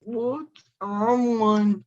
Whoops, wrong one.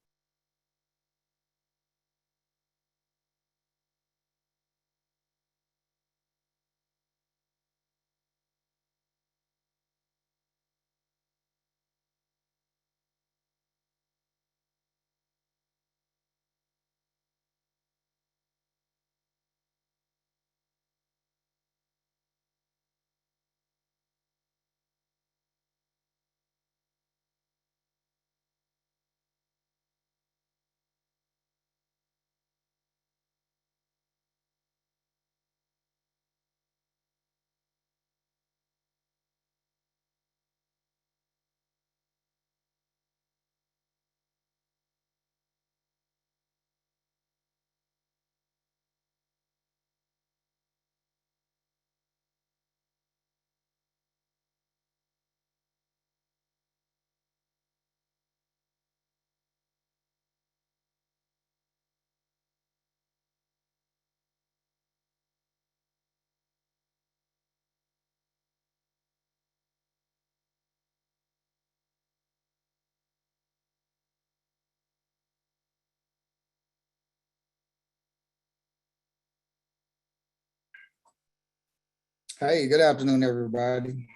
Hey, good afternoon, everybody.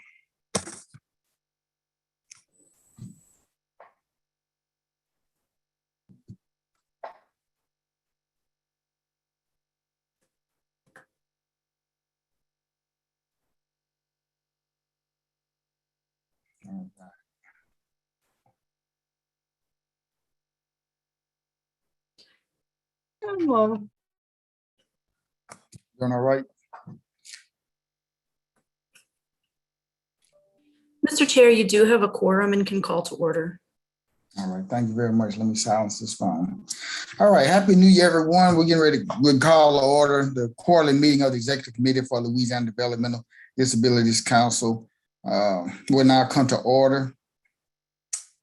Hello. Doing all right? Mr. Chair, you do have a quorum and can call to order. All right, thank you very much. Let me silence this phone. All right, Happy New Year, everyone. We're getting ready to call to order the quarterly meeting of the Executive Committee for Louisiana Developmental Disabilities Council. We'll now come to order.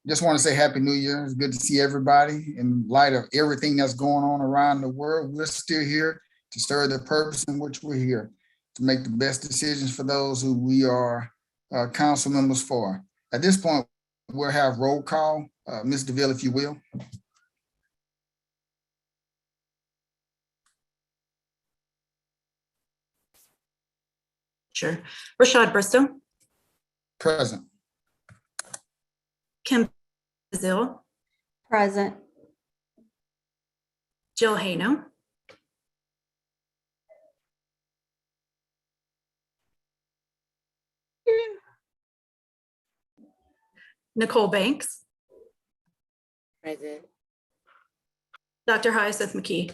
Just want to say Happy New Year. It's good to see everybody. In light of everything that's going on around the world, we're still here to serve the purpose in which we're here, to make the best decisions for those who we are council members for. At this point, we'll have roll call. Ms. DeVille, if you will. Sure. Rashad Bristow. Present. Kim Brazil. Present. Jill Hayno. Nicole Banks. Present. Dr. Hyacinth McKee.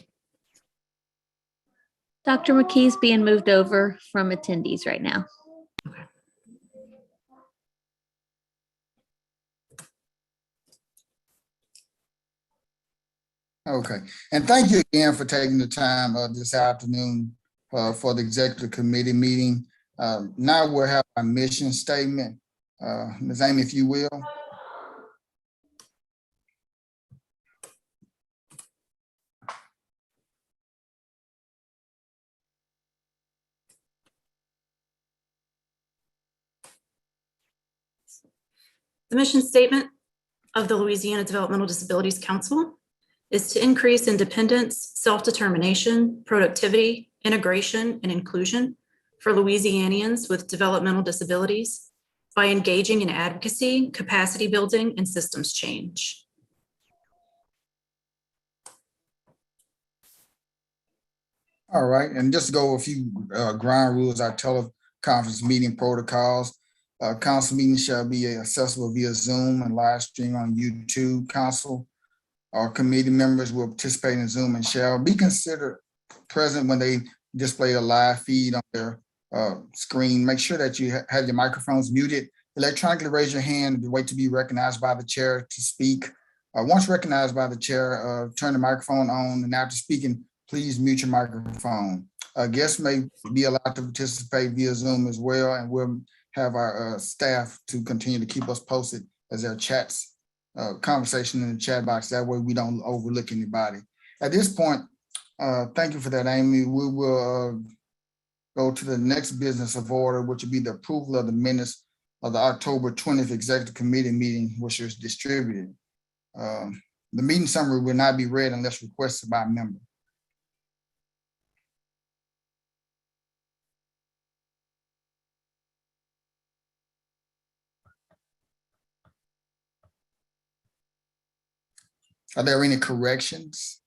Dr. McKee's being moved over from attendees right now. Okay, and thank you again for taking the time this afternoon for the Executive Committee meeting. Now we'll have our mission statement. Ms. Amy, if you will. The mission statement of the Louisiana Developmental Disabilities Council is to increase independence, self-determination, productivity, integration, and inclusion for Louisianians with developmental disabilities by engaging in advocacy, capacity building, and systems change. All right, and just to go a few ground rules, our teleconference meeting protocols. Council meetings shall be accessible via Zoom and live stream on YouTube. Council or committee members will participate in Zoom and shall be considered present when they display a live feed on their screen. Make sure that you have your microphones muted. Electronically raise your hand and wait to be recognized by the chair to speak. Once recognized by the chair, turn the microphone on, and after speaking, please mute your microphone. Guests may be allowed to participate via Zoom as well, and we'll have our staff to continue to keep us posted as there are chats, conversation in the chat box. That way we don't overlook anybody. At this point, thank you for that, Amy. We will go to the next business of order, which will be the approval of the minutes of the October 20th Executive Committee meeting, which was distributed. The meeting summary will not be read unless requested by a member. Are there any corrections?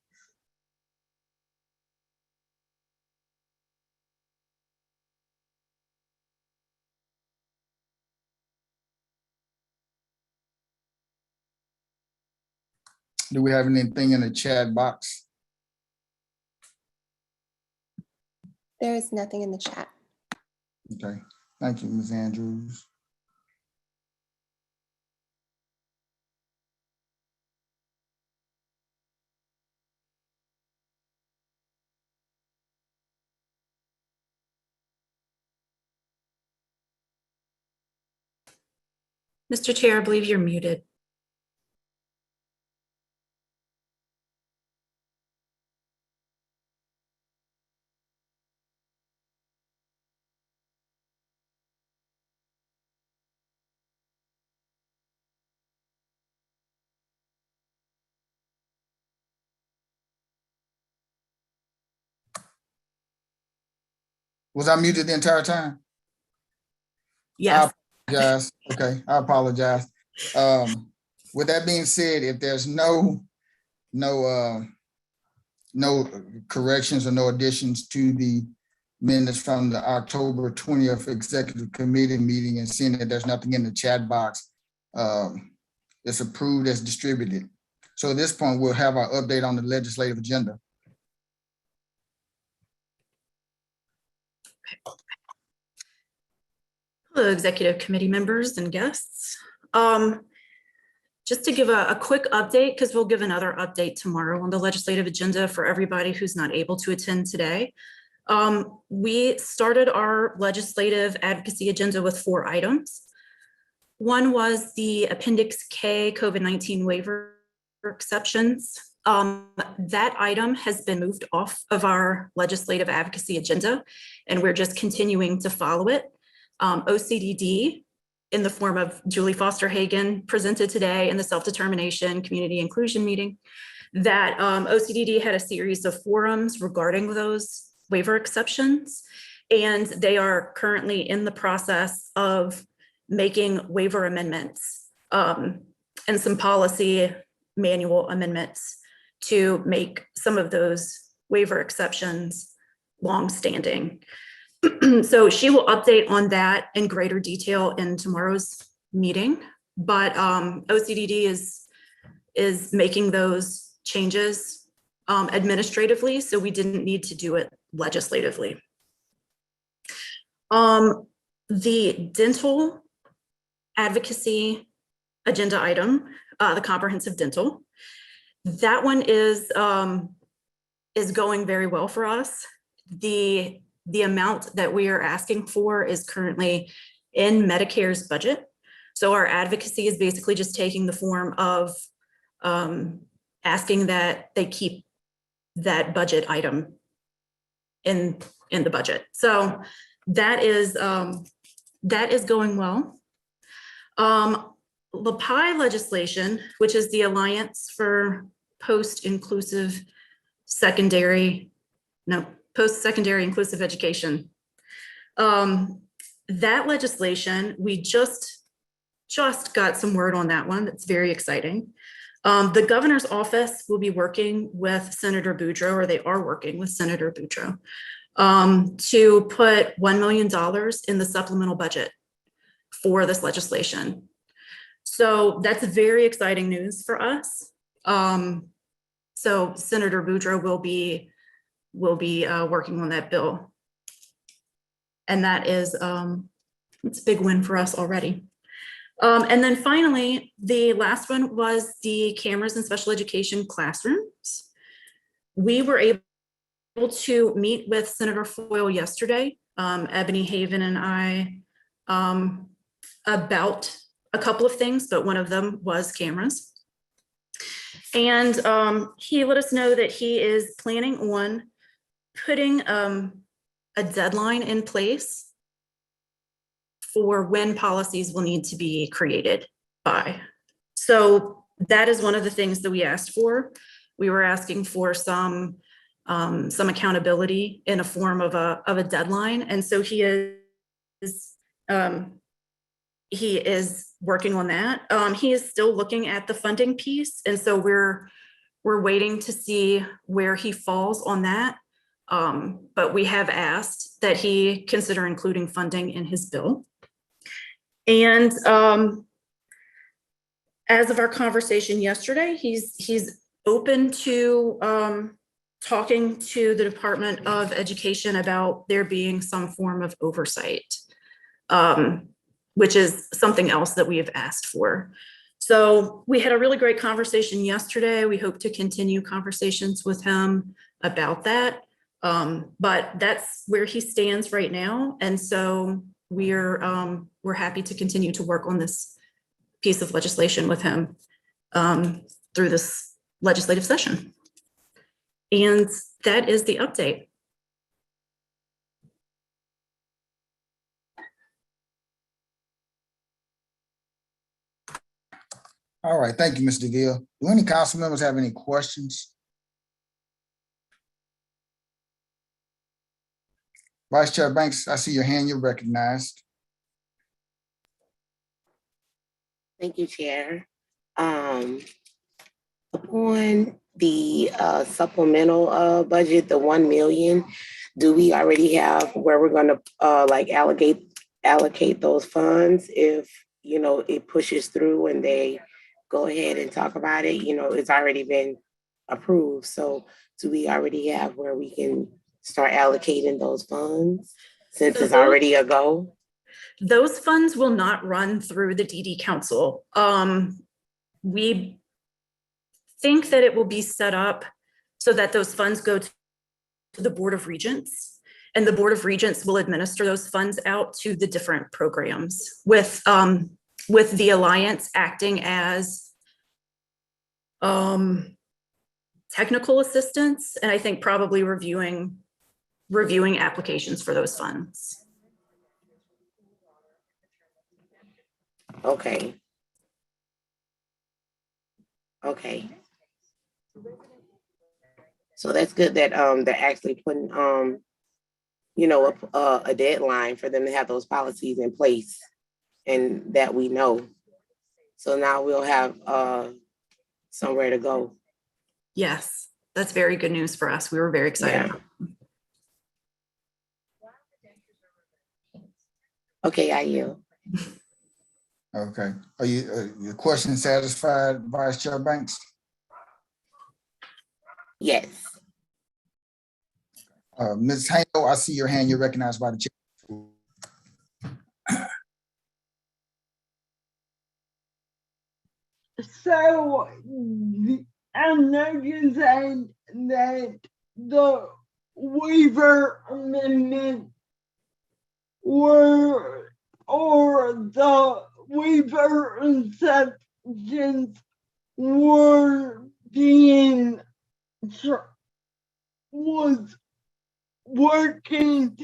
Do we have anything in the chat box? There is nothing in the chat. Okay, thank you, Ms. Andrews. Mr. Chair, I believe you're muted. Was I muted the entire time? Yes. I apologize. Okay, I apologize. With that being said, if there's no corrections or no additions to the minutes from the October 20th Executive Committee meeting, and seeing that there's nothing in the chat box, it's approved as distributed. So at this point, we'll have our update on the legislative agenda. Hello, Executive Committee members and guests. Just to give a quick update, because we'll give another update tomorrow on the legislative agenda for everybody who's not able to attend today. We started our legislative advocacy agenda with 4 items. One was the Appendix K COVID-19 waiver exceptions. That item has been moved off of our legislative advocacy agenda, and we're just continuing to follow it. OCDD, in the form of Julie Foster Hagen, presented today in the self-determination community inclusion meeting, that OCDD had a series of forums regarding those waiver exceptions, and they are currently in the process of making waiver amendments and some policy manual amendments to make some of those waiver exceptions longstanding. So she will update on that in greater detail in tomorrow's meeting, but OCDD is making those changes administratively, so we didn't need to do it legislatively. The dental advocacy agenda item, the comprehensive dental, that one is going very well for us. The amount that we are asking for is currently in Medicare's budget. So our advocacy is basically just taking the form of asking that they keep that budget item in the budget. So that is going well. LAPI legislation, which is the Alliance for Post-Secondary Inclusive Education. That legislation, we just got some word on that one. That's very exciting. The governor's office will be working with Senator Boudreaux, or they are working with Senator Boudreaux, to put $1 million in the supplemental budget for this legislation. So that's very exciting news for us. So Senator Boudreaux will be working on that bill. And that is, it's a big win for us already. And then finally, the last one was the cameras in special education classrooms. We were able to meet with Senator Foyle yesterday, Ebony Haven and I, about a couple of things, but one of them was cameras. And he let us know that he is planning on putting a deadline in place for when policies will need to be created by. So that is one of the things that we asked for. We were asking for some accountability in a form of a deadline. And so he is working on that. He is still looking at the funding piece. And so we're waiting to see where he falls on that. But we have asked that he consider including funding in his bill. And as of our conversation yesterday, he's open to talking to the Department of Education about there being some form of oversight, which is something else that we have asked for. So we had a really great conversation yesterday. We hope to continue conversations with him about that. But that's where he stands right now. And so we're happy to continue to work on this piece of legislation with him through this legislative session. And that is the update. All right, thank you, Ms. DeVille. Do any council members have any questions? Vice Chair Banks, I see your hand, you're recognized. Thank you, Chair. Upon the supplemental budget, the 1 million, do we already have where we're gonna like allocate those funds if, you know, it pushes through and they go ahead and talk about it? You know, it's already been approved. So do we already have where we can start allocating those funds since it's already a go? Those funds will not run through the DD Council. We think that it will be set up so that those funds go to the Board of Regents, and the Board of Regents will administer those funds out to the different programs with the Alliance acting as technical assistance, and I think probably reviewing applications for those funds. Okay. Okay. So that's good that they're actually putting you know, a deadline for them to have those policies in place and that we know. So now we'll have somewhere to go. Yes, that's very good news for us. We were very excited. Yeah. Okay, I yield. Okay, are you your question satisfied, Vice Chair Banks? Yes. Ms. Hale, I see your hand, you're recognized by the chair. So I noticed that the waiver amendment or the waiver exceptions were being was working.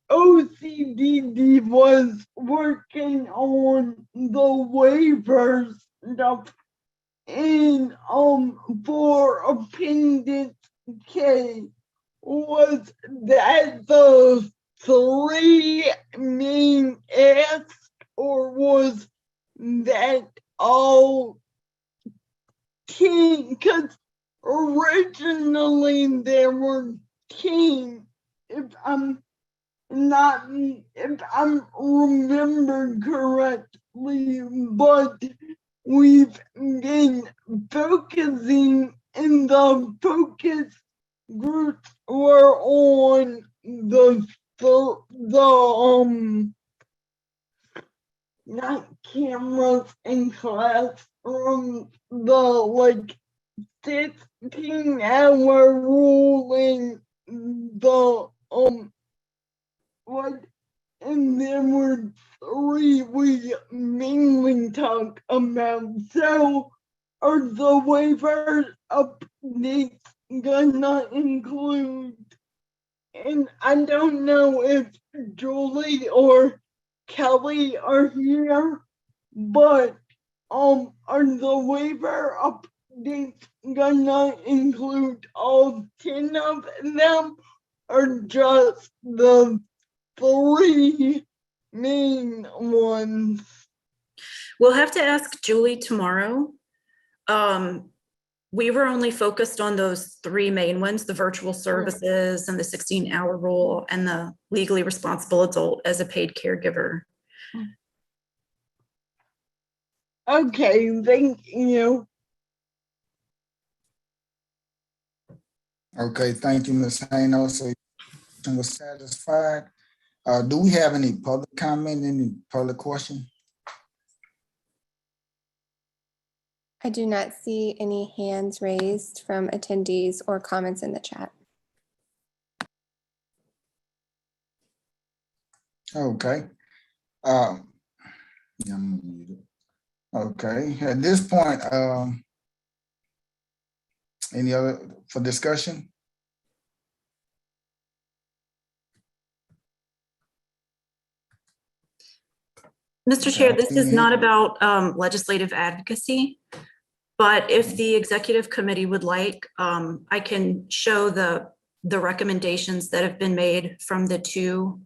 OCDD was working on the waivers stuff, and for Appendix K, was that the 3 main asks, or was that all 10? Because originally there were 10, if I'm remembering correctly, but we've been focusing in the focus groups were on the not cameras in classrooms, the 16-hour rule in the what, and there were 3 we mainly talk about. So are the waivers updates gonna include, and I don't know if Julie or Kelly are here, but are the waiver updates gonna include all 10 of them or just the 3 main ones? We'll have to ask Julie tomorrow. We were only focused on those 3 main ones, the virtual services and the 16-hour rule and the legally responsible adult as a paid caregiver. Okay, thank you. Okay, thank you, Ms. Hayno. So you was satisfied. Do we have any public comment, any public question? I do not see any hands raised from attendees or comments in the chat. Okay. Yeah, I'm gonna mute it. Okay, at this point, any other for discussion? Mr. Chair, this is not about legislative advocacy, but if the executive committee would like, I can show the recommendations that have been made from the 2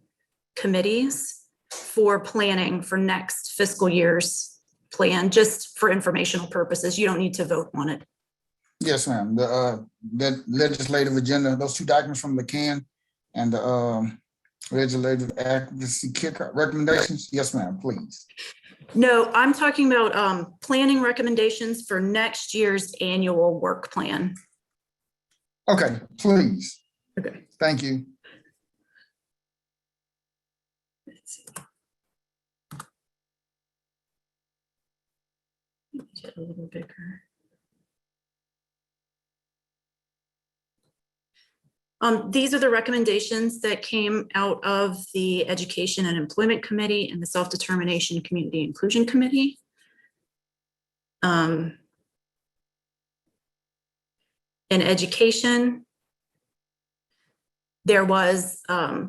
committees for planning for next fiscal year's plan, just for informational purposes. You don't need to vote on it. Yes, ma'am. The legislative agenda, those 2 documents from the CAN and the legislative advocacy kicker recommendations. Yes, ma'am, please. No, I'm talking about planning recommendations for next year's annual work plan. Okay, please. Okay. Thank you. Let's see. Get a little bigger. These are the recommendations that came out of the Education and Employment Committee and the Self-Determination Community Inclusion Committee. In education, there was a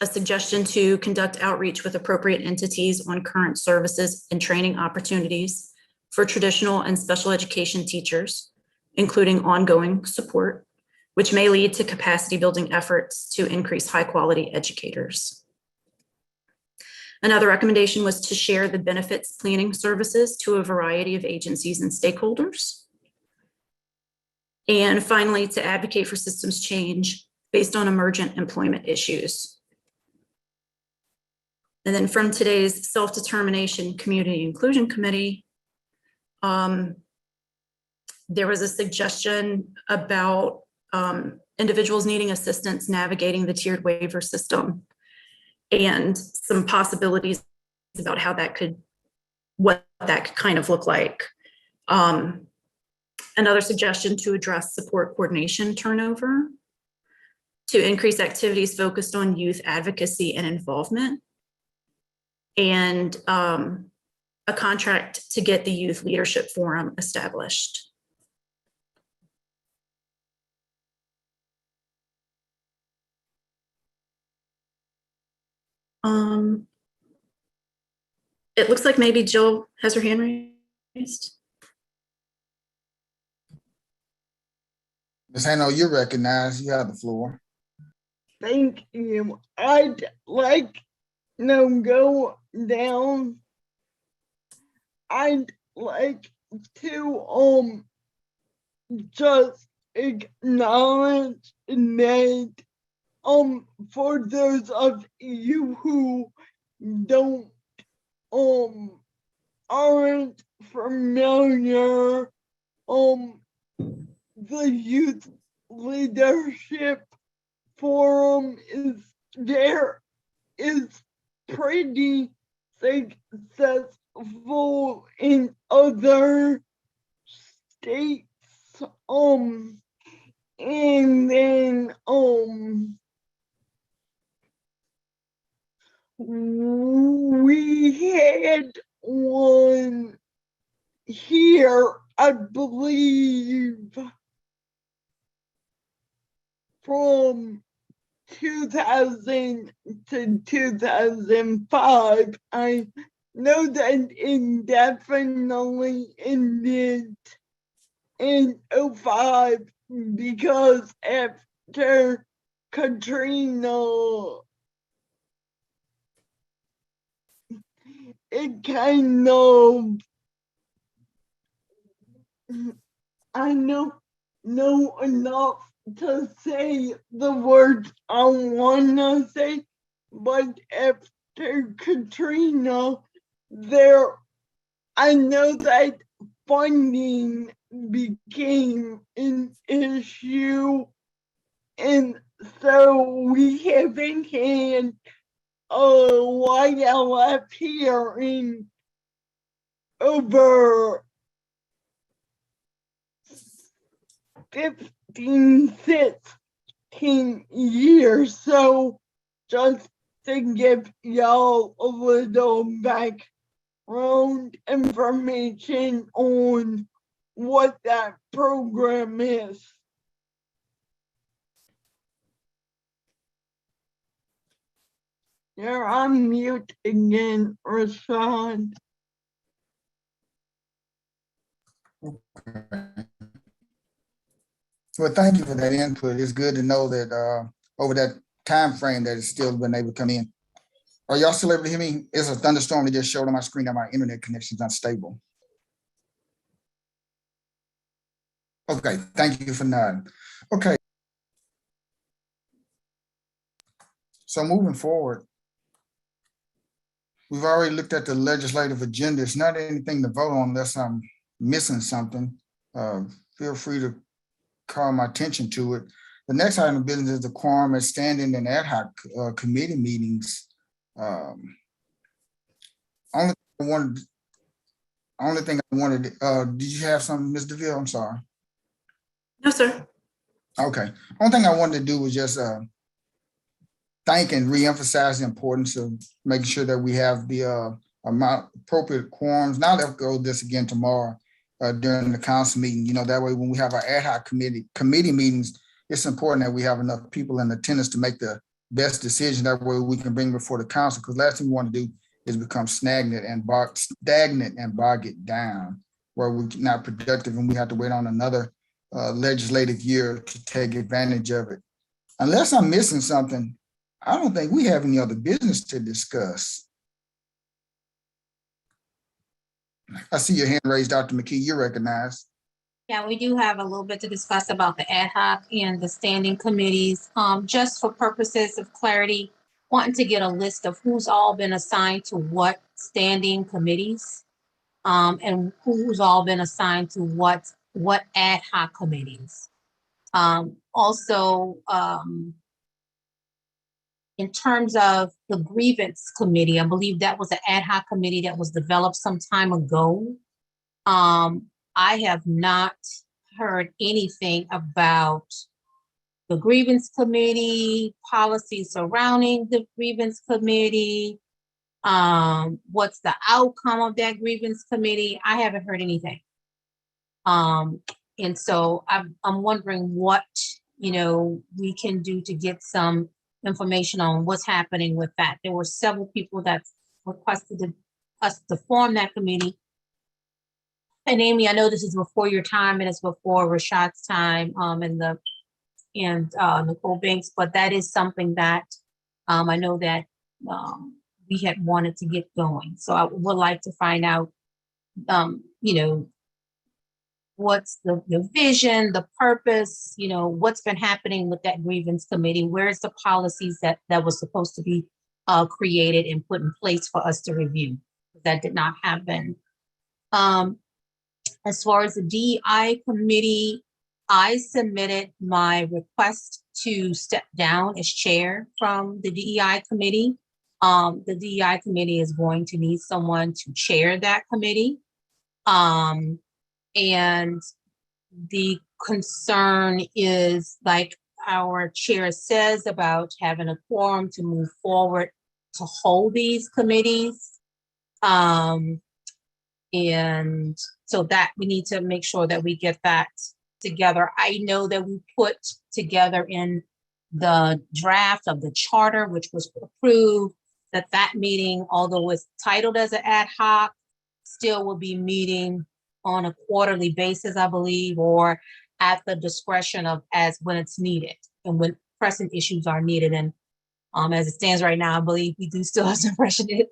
suggestion to conduct outreach with appropriate entities on current services and training opportunities for traditional and special education teachers, including ongoing support, which may lead to capacity building efforts to increase high quality educators. Another recommendation was to share the benefits planning services to a variety of agencies and stakeholders. And finally, to advocate for systems change based on emergent employment issues. And then from today's Self-Determination Community Inclusion Committee, there was a suggestion about individuals needing assistance navigating the tiered waiver system and some possibilities about how that could, what that could kind of look like. Another suggestion to address support coordination turnover, to increase activities focused on youth advocacy and involvement, and a contract to get the Youth Leadership Forum established. It looks like maybe Jill has her hand raised. Ms. Hano, you're recognized. You have the floor. Thank you. I'd like to go down. I'd like to just acknowledge that for those of you who don't aren't familiar, the Youth Leadership Forum is pretty successful in other states, and then we had one here, I believe, from 2000 to 2005. I know that it definitely ended in 05 because after Katrina, it kind of, I know enough to say the words I wanna say, but after Katrina, I know that funding became an issue, and so we haven't had a YLF here in over 15, 16 years. So just to give y'all a little background information on what that program is. You're on mute again, Rashad. Well, thank you for that input. It's good to know that over that time frame that it's still been able to come in. Are y'all still able to hear me? It's a thunderstorm that just showed on my screen that my internet connection is unstable. Okay, thank you for nodding. Okay. So moving forward, we've already looked at the legislative agenda. It's not anything to vote on unless I'm missing something. Feel free to call my attention to it. The next item of business is the quorum at standing and ad hoc committee meetings. Only thing I wanted, did you have something, Ms. DeVille? I'm sorry. No, sir. Okay. Only thing I wanted to do was just thank and reemphasize the importance of making sure that we have the appropriate quorums. Now let's go this again tomorrow during the council meeting. You know, that way when we have our ad hoc committee meetings, it's important that we have enough people in attendance to make the best decision. That way we can bring before the council. Because last thing we want to do is become stagnant and bog it down, where we're not productive and we have to wait on another legislative year to take advantage of it. Unless I'm missing something, I don't think we have any other business to discuss. I see your hand raised, Dr. McKee, you're recognized. Yeah, we do have a little bit to discuss about the ad hoc and the standing committees. Just for purposes of clarity, wanting to get a list of who's all been assigned to what standing committees, and who's all been assigned to what ad hoc committees. Also, in terms of the Grievance Committee, I believe that was an ad hoc committee that was developed some time ago. I have not heard anything about the Grievance Committee, policies surrounding the Grievance Committee. What's the outcome of that Grievance Committee? I haven't heard anything. And so I'm wondering what, we can do to get some information on what's happening with that. There were several people that requested us to form that committee. And Amy, I know this is before your time and it's before Rashad's time, and Nicole Banks, but that is something that I know that we had wanted to get going. So I would like to find out, what's the vision, the purpose, what's been happening with that Grievance Committee? Where's the policies that was supposed to be created and put in place for us to review? That did not happen. As far as the DEI committee, I submitted my request to step down as chair from the DEI committee. The DEI committee is going to need someone to chair that committee. And the concern is, like our chair says, about having a quorum to move forward to hold these committees. And so that we need to make sure that we get that together. I know that we put together in the draft of the charter, which was approved, that meeting, although it's titled as an ad hoc, still will be meeting on a quarterly basis, I believe, or at the discretion of as when it's needed and when pressing issues are needed. And as it stands right now, I believe we do still have some pressing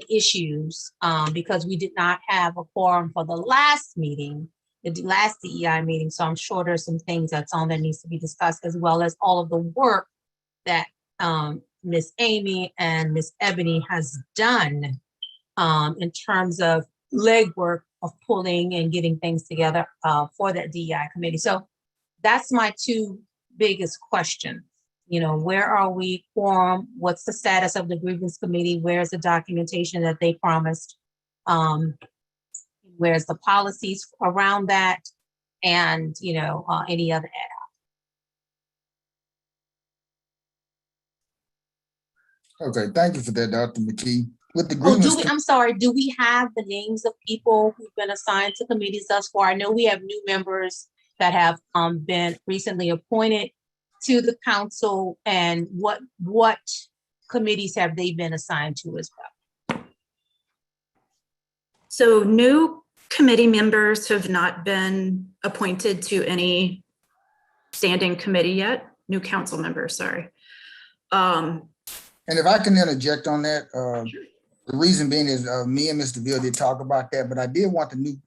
issues because we did not have a quorum for the last meeting, the last DEI meeting. So I'm sure there's some things that's on that needs to be discussed, as well as all of the work that Miss Amy and Miss Ebony has done in terms of legwork of pulling and getting things together for that DEI committee. So that's my two biggest questions. You know, where are we quorum? What's the status of the grievance committee? Where's the documentation that they promised? Where's the policies around that? And, you know, any other ad hoc. Okay, thank you for that, Dr. McKee. With the Oh, grievance, I'm sorry, do we have the names of people who've been assigned to committees thus far? I know we have new members that have been recently appointed to the council, and what committees have they been assigned to as well? So new committee members have not been appointed to any standing committee yet. New council members, sorry. and if I can interject on that, the reason being is me and Mr. Ville did talk about that, but I did want the new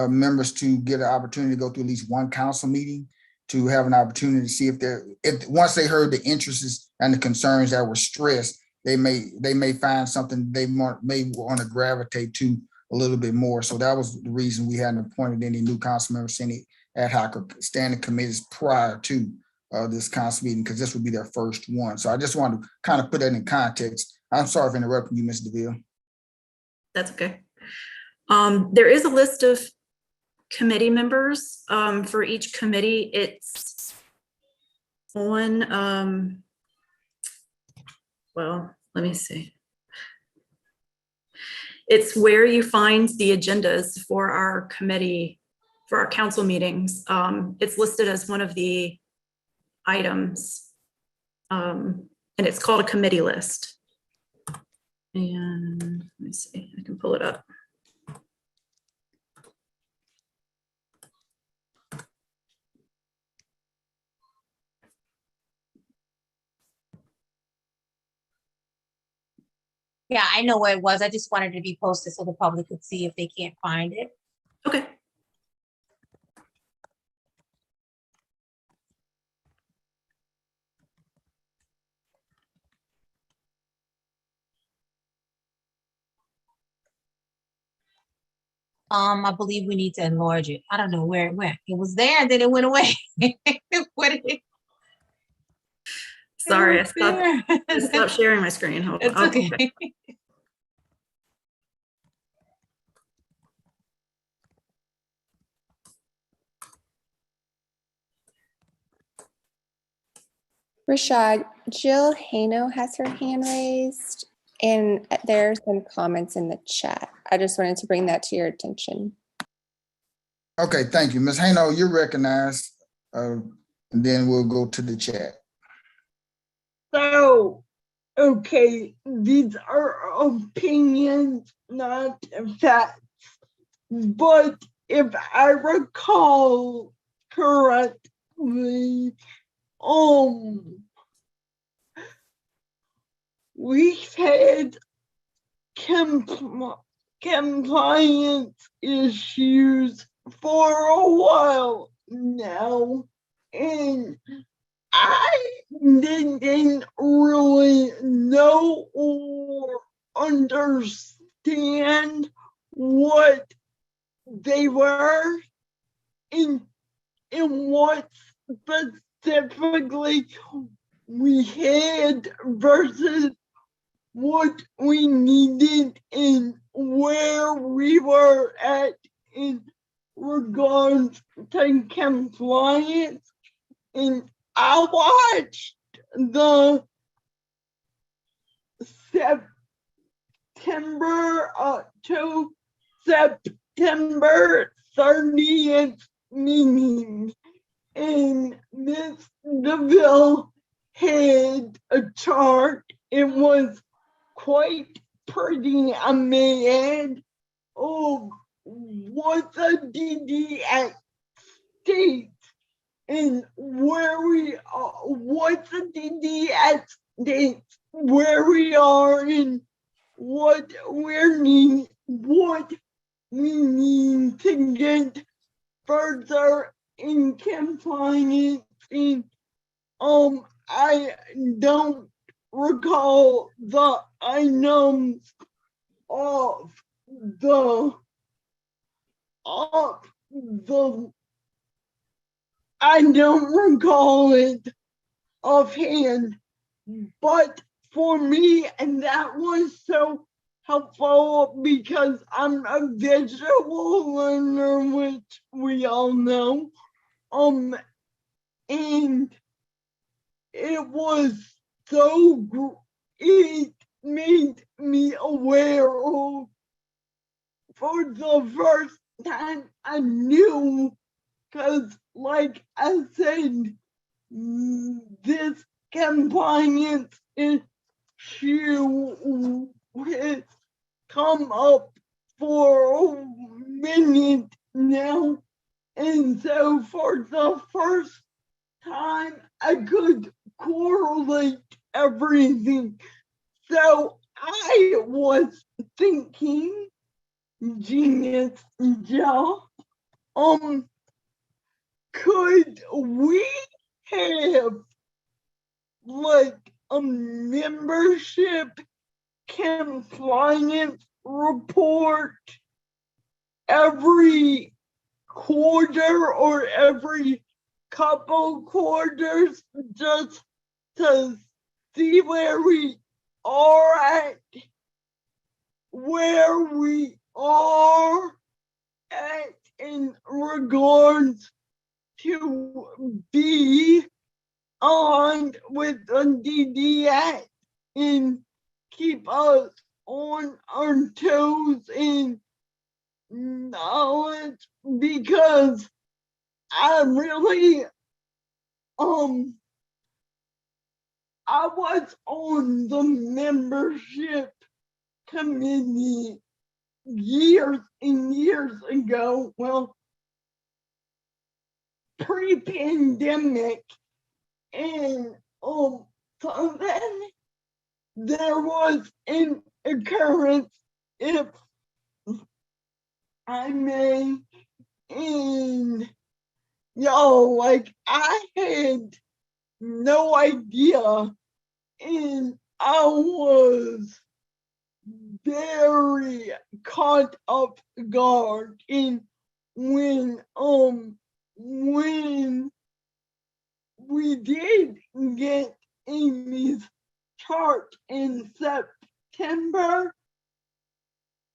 members to get an opportunity to go to at least one council meeting to have an opportunity to see if once they heard the interests and the concerns that were stressed, they may find something they may want to gravitate to a little bit more. So that was the reason we hadn't appointed any new council members, any ad hoc or standing committees prior to this council meeting, because this would be their first one. So I just wanted to kind of put that in context. I'm sorry for interrupting you, Ms. DeVille. That's okay. There is a list of committee members for each committee. It's on, well, let me see. It's where you find the agendas for our committee, for our council meetings. It's listed as one of the items, and it's called a committee list. And let me see, I can pull it up. Yeah, I know where it was. I just wanted to be posted so the public could see if they can't find it. Okay. I believe we need to enlarge it. I don't know where it went. It was there and then it went away. What did it? Sorry, I It was there. stopped sharing my screen. Hold on. It's okay. Rashad, Jill Hano has her hand raised, and there are some comments in the chat. I just wanted to bring that to your attention. Okay, thank you. Ms. Hano, you're recognized. And then we'll go to the chat. So, okay, these are opinions, not facts. But if I recall correctly, we've had compliance issues for a while now, and I didn't really know or understand what they were and what specifically we had versus what we needed and where we were at in regards to compliance. And I watched the September to September 30th meeting, and Miss DeVille had a chart. It was quite pretty, I may add, of what the DDX states and where we are, what the DDX states, where we are, and what we need to get further in compliance. And I don't recall the items of the I don't recall it offhand, but for me, and that was so helpful because I'm a visual learner, which we all know. And it was it made me aware of, for the first time I knew, because like I said, this compliance issue has come up for a minute now. And so for the first time, I could correlate everything. So I was thinking, genius job, could we have like a membership compliance report every quarter or every couple quarters, just to see where we are at in regards to be on with the DDX and keep us on our toes and knowledge, because I really I was on the membership committee years and years ago, well, pre-pandemic, and so then there was an occurrence, if I may, and like I had no idea, and I was very caught off guard. And when we did get Amy's chart in September,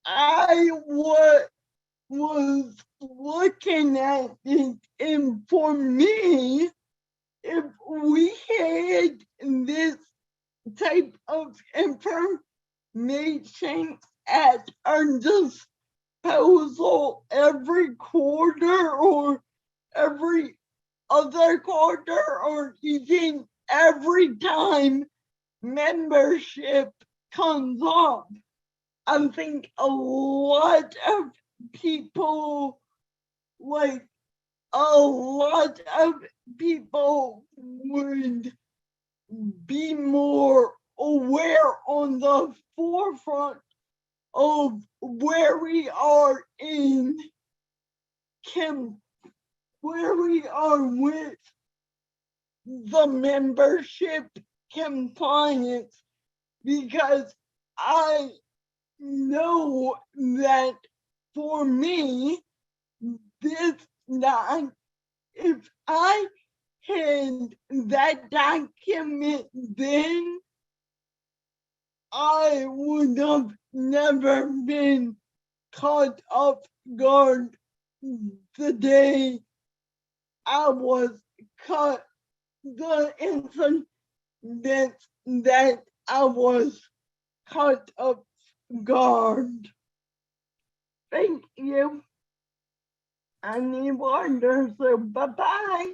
I was looking at it, and for me, if we had this type of information at our disposal every quarter or every other quarter, or even every time membership comes up, I think a lot of people, would be more aware on the forefront of where we are with the membership compliance, because I know that for me, if I had that document then, I would have never been caught off guard the day I was caught, the incident that I was caught off guard. Thank you. I need water, so bye-bye.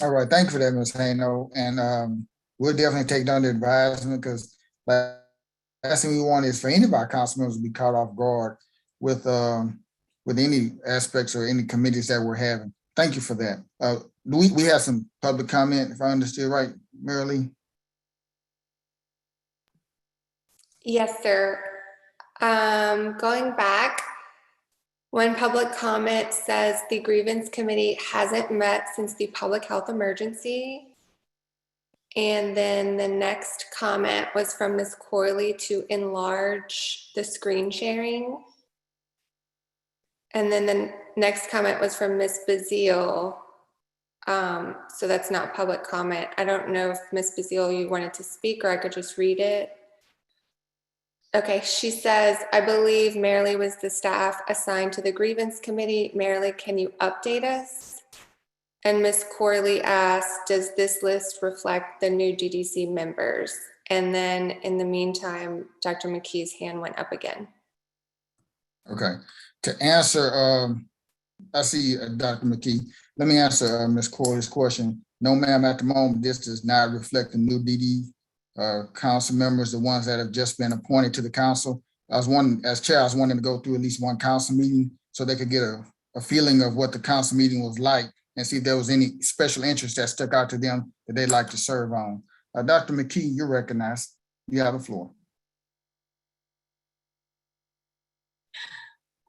All right, thank you for that, Ms. Hayno. And we'll definitely take down the advisement because last thing we want is for any of our council members to be caught off guard with any aspects or any committees that we're having. Thank you for that. We have some public comment, if I understood right, Marilee? Yes, sir. Going back, when public comment says the grievance committee hasn't met since the public health emergency. And then the next comment was from Ms. Corley to enlarge the screen sharing. And then the next comment was from Ms. Bazile. So that's not public comment. I don't know if Ms. Bazile, you wanted to speak or I could just read it. Okay, she says, I believe Marilee was the staff assigned to the grievance committee. Marilee, can you update us? And Ms. Corley asked, does this list reflect the new GDC members? And then in the meantime, Dr. McKee's hand went up again. Okay, to answer, I see Dr. McKee. Let me answer Ms. Corley's question. No, ma'am, at the moment, this does not reflect the new DD council members, the ones that have just been appointed to the council. As chair, I was wanting to go through at least one council meeting so they could get a feeling of what the council meeting was like and see if there was any special interest that stuck out to them that they'd like to serve on. Dr. McKee, you're recognized. You have the floor.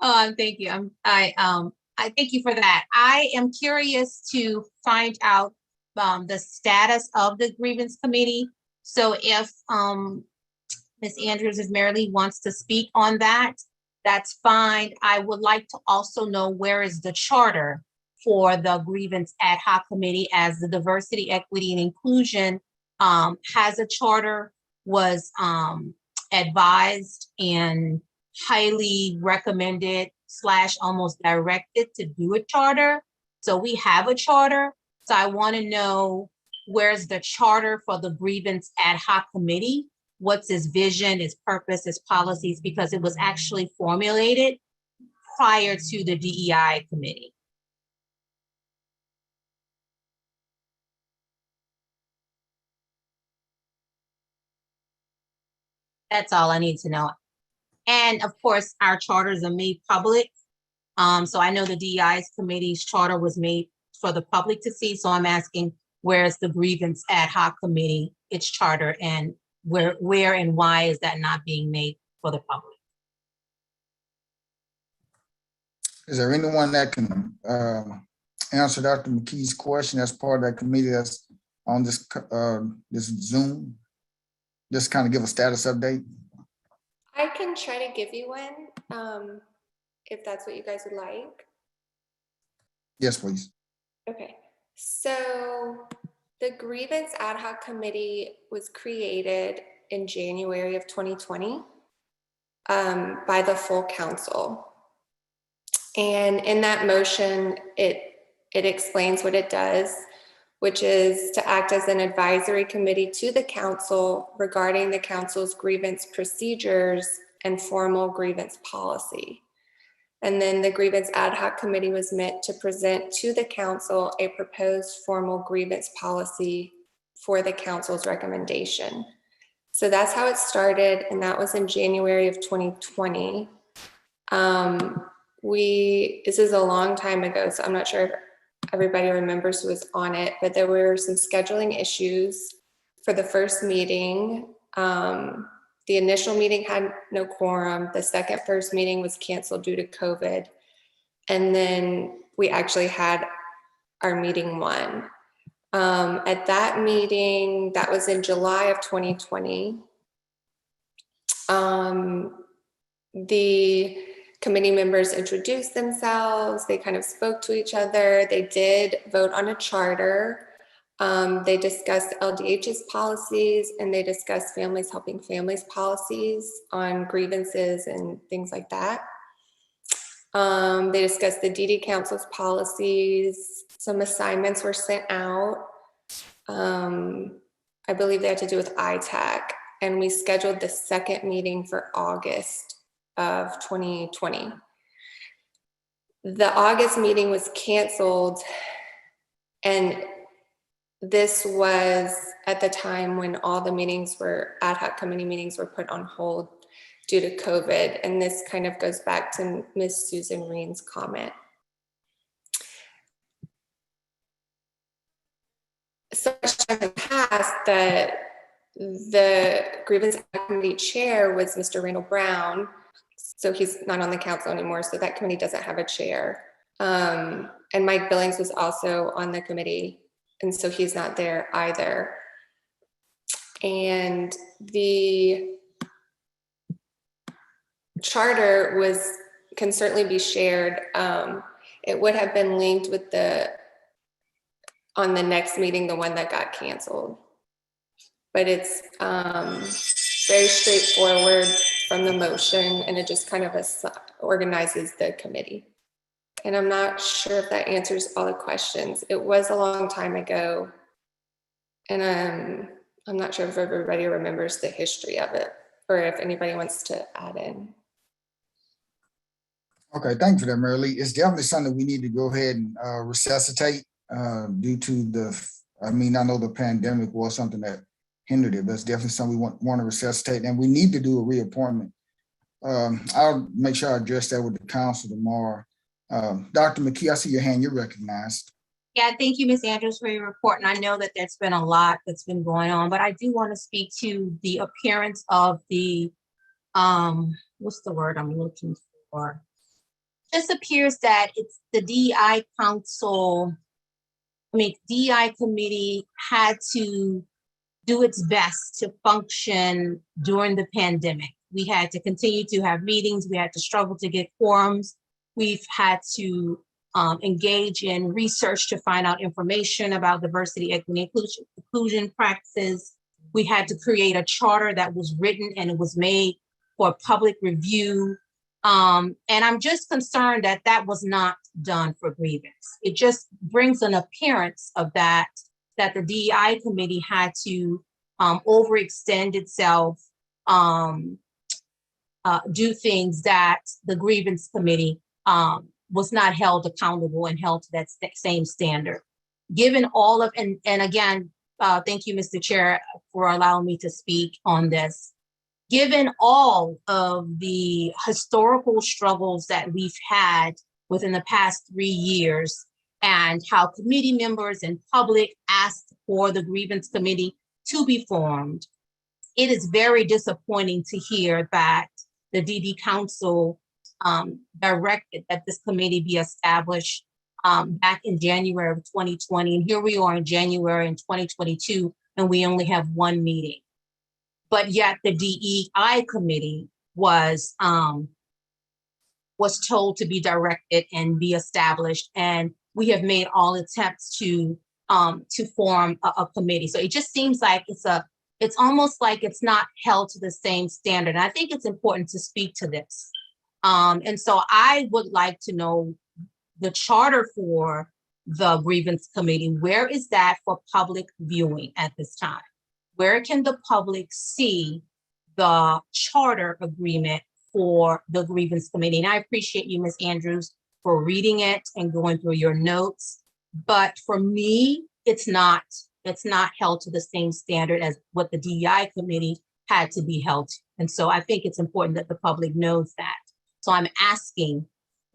Thank you. I thank you for that. I am curious to find out the status of the grievance committee. So if Ms. Andrews, if Marilee wants to speak on that, that's fine. I would like to also know where is the charter for the Grievance Ad Hoc Committee, as the Diversity, Equity, and Inclusion has a charter, was advised and highly recommended / almost directed to do a charter. So we have a charter. So I want to know, where's the charter for the Grievance Ad Hoc Committee? What's its vision, its purpose, its policies, because it was actually formulated prior to the DEI committee. That's all I need to know. And of course, our charters are made public. So I know the DEI's committee's charter was made for the public to see. So I'm asking, where's the Grievance Ad Hoc Committee, its charter, and where and why is that not being made for the public? Is there anyone that can answer Dr. McKee's question as part of that committee that's on this Zoom? Just kind of give a status update. I can try to give you one, if that's what you guys would like. Yes, please. Okay, so the Grievance Ad Hoc Committee was created in January of 2020 by the full council. And in that motion, it explains what it does, which is to act as an advisory committee to the council regarding the council's grievance procedures and formal grievance policy. And then the Grievance Ad Hoc Committee was meant to present to the council a proposed formal grievance policy for the council's recommendation. So that's how it started, and that was in January of 2020. This is a long time ago, so I'm not sure if everybody remembers who was on it, but there were some scheduling issues for the first meeting. The initial meeting had no quorum. The first meeting was canceled due to COVID. And then we actually had our meeting one. At that meeting, that was in July of 2020. The committee members introduced themselves. They kind of spoke to each other. They did vote on a charter. They discussed LDH's policies, and they discussed Families Helping Families policies on grievances and things like that. They discussed the DD Council's policies. Some assignments were sent out. I believe they had to do with ITAC, and we scheduled the second meeting for August of 2020. The August meeting was canceled, and this was at the time when all the meetings were, ad hoc committee meetings were put on hold due to COVID. And this kind of goes back to Ms. Susan Reen's comment. So in the past that the Grievance Ad Hoc Committee chair was Mr. Randall Brown. So he's not on the council anymore. So that committee doesn't have a chair. And Mike Billings was also on the committee. And so he's not there either. And the charter can certainly be shared. It would have been linked with on the next meeting, the one that got canceled. But it's very straightforward from the motion, and it just kind of organizes the committee. And I'm not sure if that answers all the questions. It was a long time ago, and I'm not sure if everybody remembers the history of it, or if anybody wants to add in. Okay, thank you for that, Mary Lee. It's definitely something we need to go ahead and resuscitate due to I know the pandemic was something that hindered it, but it's definitely something we want to resuscitate, and we need to do a reappointment. I'll make sure I address that with the council tomorrow. Dr. McKee, I see your hand, you're recognized. Yeah, thank you, Ms. Andrews, for your report. And I know that there's been a lot that's been going on, but I do want to speak to the appearance of the, what's the word I'm looking for? Just appears that it's the DEI DEI committee had to do its best to function during the pandemic. We had to continue to have meetings. We had to struggle to get quorums. We've had to engage in research to find out information about diversity, equity, inclusion practices. We had to create a charter that was written and it was made for public review. And I'm just concerned that that was not done for grievance. It just brings an appearance of that the DEI committee had to overextend itself, do things that the grievance committee was not held accountable and held to that same standard. Given all of, and again, thank you, Mr. Chair, for allowing me to speak on this. Given all of the historical struggles that we've had within the past 3 years and how committee members and public asked for the grievance committee to be formed, it is very disappointing to hear that the DD Council directed that this committee be established back in January of 2020. And here we are in January in 2022, and we only have one meeting. But yet the DEI committee was told to be directed and be established. And we have made all attempts to form a committee. So it just seems like it's almost like it's not held to the same standard. And I think it's important to speak to this. And so I would like to know the charter for the grievance committee. Where is that for public viewing at this time? Where can the public see the charter agreement for the grievance committee? And I appreciate you, Ms. Andrews, for reading it and going through your notes. But for me, it's not held to the same standard as what the DEI committee had to be held to. And so I think it's important that the public knows that. So I'm asking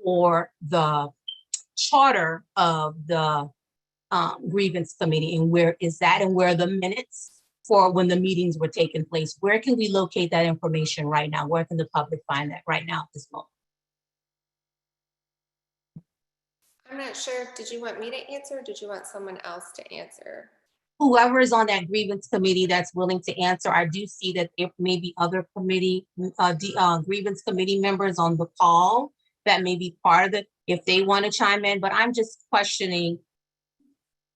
for the charter of the grievance committee, and where is that, and where are the minutes for when the meetings were taking place? Where can we locate that information right now? Where can the public find that right now at this moment? I'm not sure. Did you want me to answer, or did you want someone else to answer? Whoever is on that grievance committee that's willing to answer. I do see that there may be other committee, grievance committee members on the call that may be part of it if they want to chime in, but I'm just questioning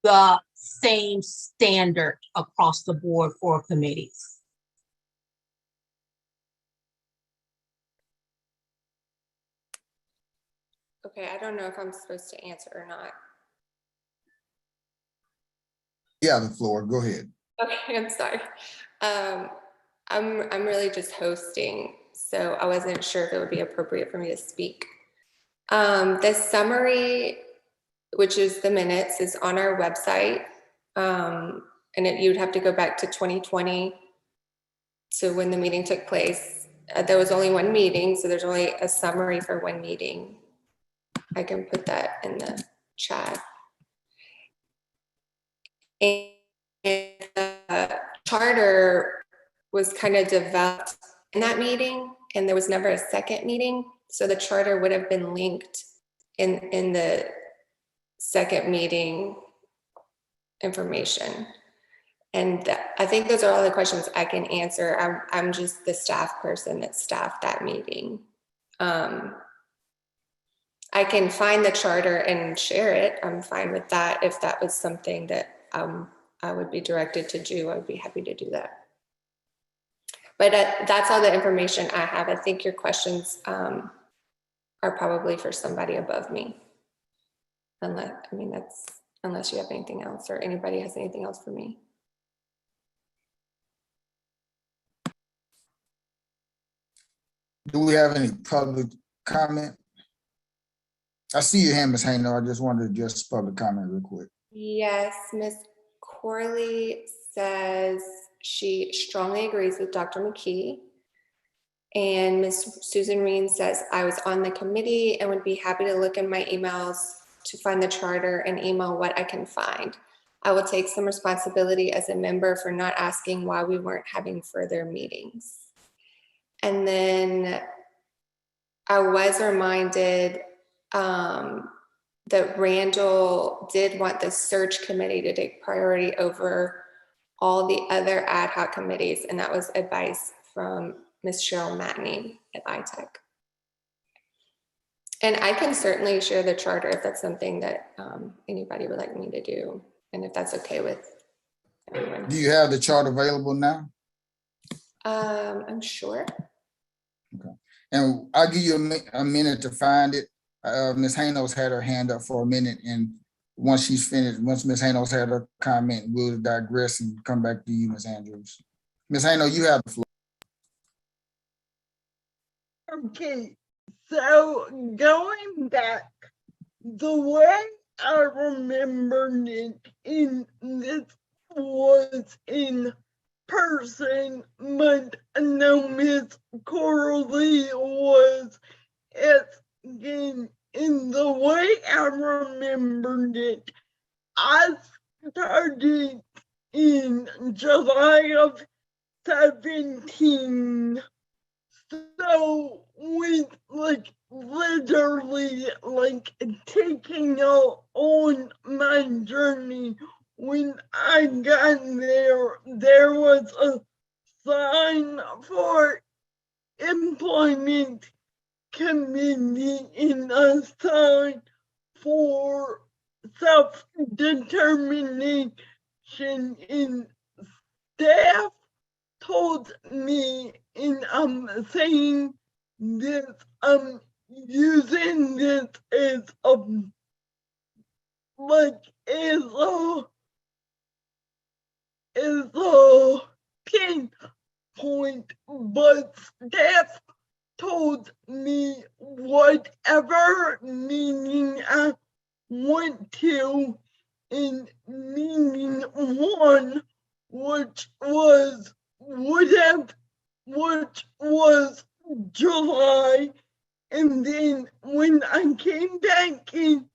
the same standard across the board for committees. Okay, I don't know if I'm supposed to answer or not. Yeah, the floor, go ahead. Okay, I'm sorry. I'm really just hosting, so I wasn't sure if it would be appropriate for me to speak. The summary, which is the minutes, is on our website. And you'd have to go back to 2020 to when the meeting took place. There was only one meeting, so there's only a summary for one meeting. I can put that in the chat. And the charter was kind of developed in that meeting, and there was never a second meeting. So the charter would have been linked in the second meeting information. And I think those are all the questions I can answer. I'm just the staff person that staffed that meeting. I can find the charter and share it. I'm fine with that. If that was something that I would be directed to do, I'd be happy to do that. But that's all the information I have. I think your questions are probably for somebody above me. Unless you have anything else or anybody has anything else for me. Do we have any public comment? I see your hand, Ms. Hayno. I just wanted to address public comment real quick. Yes, Ms. Corley says she strongly agrees with Dr. McKee. And Ms. Susan Reen says, I was on the committee and would be happy to look in my emails to find the charter and email what I can find. I will take some responsibility as a member for not asking why we weren't having further meetings. And then I was reminded that Randall did want the search committee to take priority over all the other ad hoc committees. And that was advice from Ms. Cheryl Matney at ITech. And I can certainly share the charter if that's something that anybody would like me to do. And if that's okay with everyone. Do you have the chart available now? I'm sure. Okay. And I'll give you a minute to find it. Ms. Hayno's had her hand up for a minute, and once she's finished, once Ms. Hayno's had her comment, we'll digress and come back to you, Ms. Andrews. Ms. Hayno, you have the floor. Okay, so going back, the way I remembered it in this was in person, but no, Miss Corley was asking. In the way I remembered it, I started in July of 17. So with like literally like taking on my journey, when I got there, there was a sign for employment committee and a sign for self-determination, and staff told me, and I'm saying this, I'm using this as a pinpoint, but staff told me whatever meeting I went to in meeting one, which was July, and then when I came back in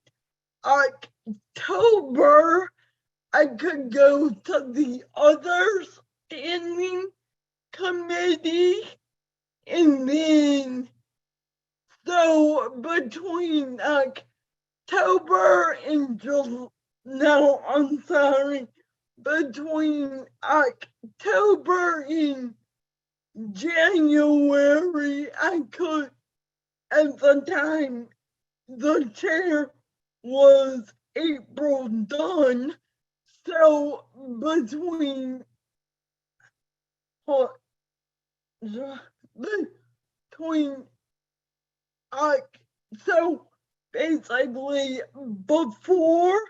October, I could go to the other standing committee, and then so between October and between October and January, I could, at the time, the chair was April Dunn. So between so basically before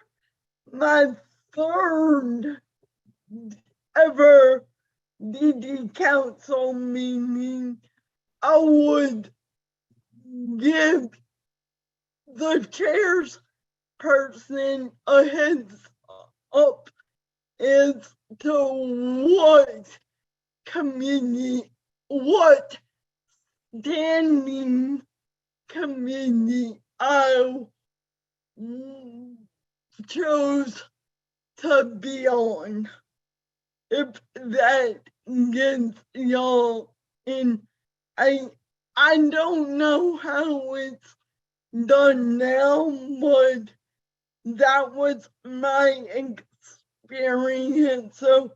my third ever DD council meeting, I would give the chair's person a heads up as to what standing committee I chose to be on. If that gets y'all in, I don't know how it's done now, but that was my experience. So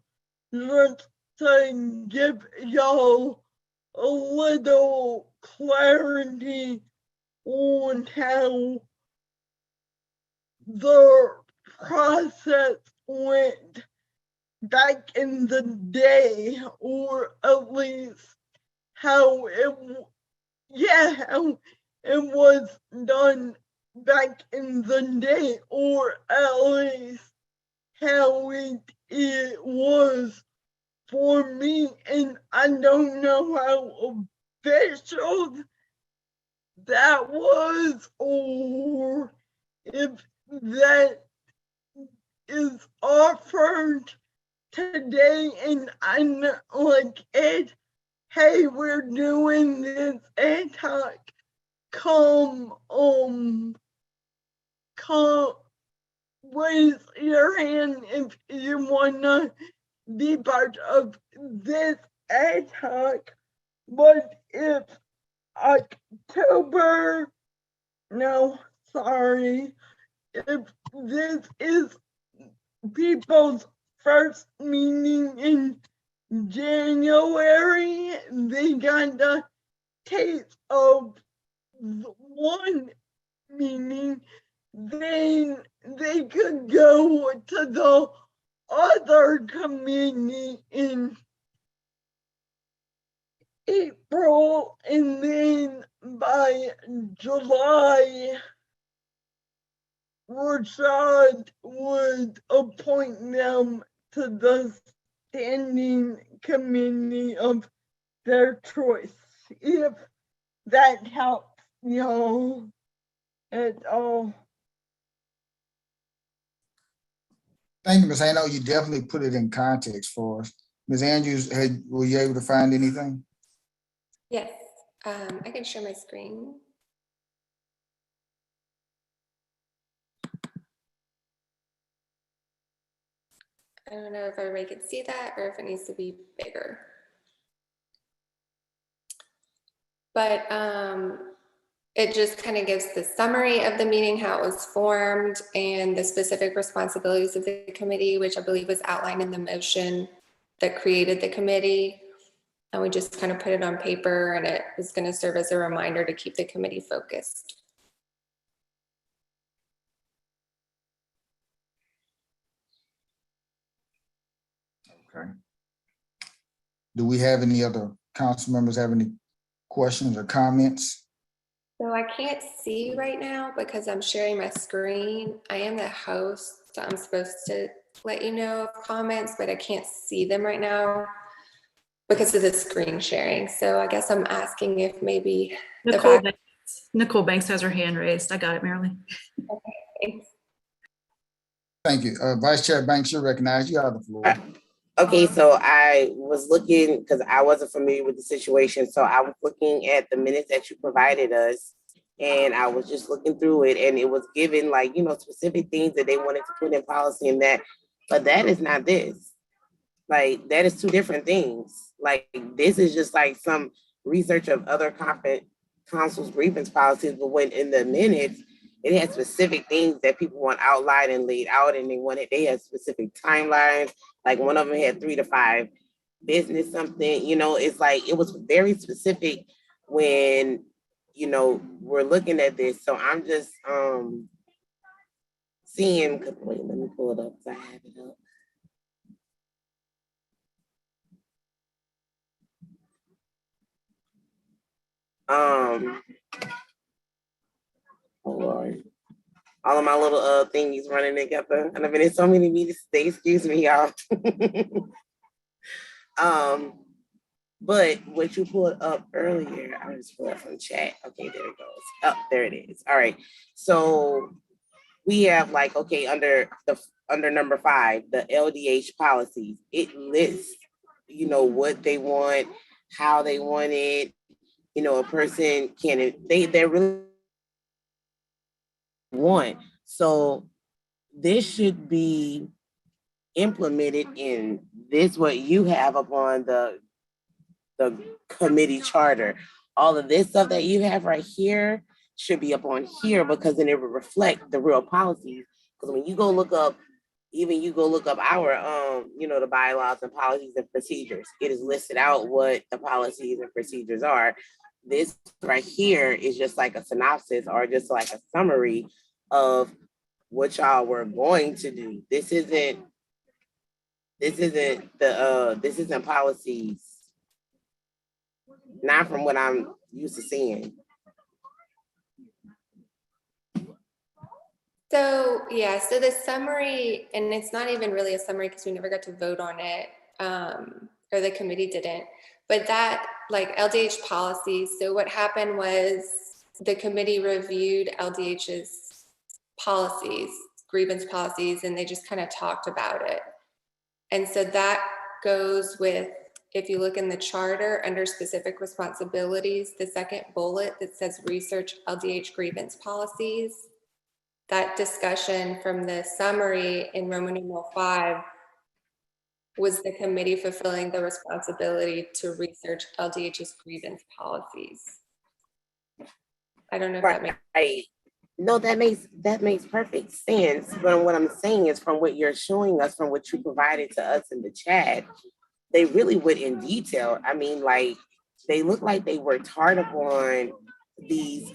just to give y'all a little clarity on how the process went back in the day, or at least how how it was done back in the day, or at least how it was for me. And I don't know how official that was, or if that is offered today and I'm like, Ed, hey, we're doing this ad hoc, come raise your hand if you wanna be part of this ad hoc. But if October, no, sorry, if this is people's first meeting in January, they got the taste of one meeting, then they could go to the other committee in April, and then by July, Rashad would appoint them to the standing committee of their choice, if that helps y'all at all. Thank you, Ms. Hano. You definitely put it in context for us. Ms. Andrews, were you able to find anything? Yes, I can share my screen. I don't know if everybody can see that or if it needs to be bigger. But it just kind of gives the summary of the meeting, how it was formed, and the specific responsibilities of the committee, which I believe was outlined in the motion that created the committee. And we just kind of put it on paper, and it was going to serve as a reminder to keep the committee focused. Okay. Do we have any other council members have any questions or comments? So I can't see right now because I'm sharing my screen. I am the host, so I'm supposed to let you know of comments, but I can't see them right now because of the screen sharing. So I guess I'm asking if maybe Nicole Banks has her hand raised. I got it, Marilyn. Okay, thanks. Thank you. Vice Chair Banks, you're recognized. You have the floor. Okay, so I was looking, because I wasn't familiar with the situation, so I was looking at the minutes that you provided us, and I was just looking through it, and it was given like, specific things that they wanted to put in policy and that, but that is not this. Like, that is two different things. Like, this is just like some research of other council's grievance policies, but when in the minutes, it had specific things that people want outlined and laid out, and they had specific timelines. Like one of them had 3 to 5 business something, it's like, it was very specific when, we're looking at this. So I'm just seeing, wait, let me pull it up, because I have it up. Oh Lord. All of my little thingies running together. And I've been in so many meetings today, excuse me, y'all. But what you pulled up earlier, I just pulled up from chat. Okay, there it goes. Oh, there it is. All right. So we have like, okay, under the under number 5, the LDH policies, it lists, you know, what they want, how they want it. You know, a person can, they really want. So this should be implemented in this, what you have upon the committee charter. All of this stuff that you have right here should be up on here, because then it will reflect the real policies. Because when you go look up, even you go look up our, you know, the bylaws and policies and procedures, it is listed out what the policies and procedures are. This right here is just like a synopsis or just like a summary of what y'all were going to do. This isn't policies, not from what I'm used to seeing. So, yeah, so the summary, and it's not even really a summary because we never got to vote on it, or the committee didn't, but that, like, LDH policies, so what happened was the committee reviewed LDH's policies, grievance policies, and they just kind of talked about it. And so that goes with, if you look in the charter under specific responsibilities, the second bullet that says research LDH grievance policies, that discussion from the summary in Roman numeral 5 was the committee fulfilling the responsibility to research LDH's grievance policies. I don't know if that makes sense. No, that makes perfect sense. But what I'm saying is, from what you're showing us, from what you provided to us in the chat, they really went in detail. I mean, like, they look like they worked hard upon these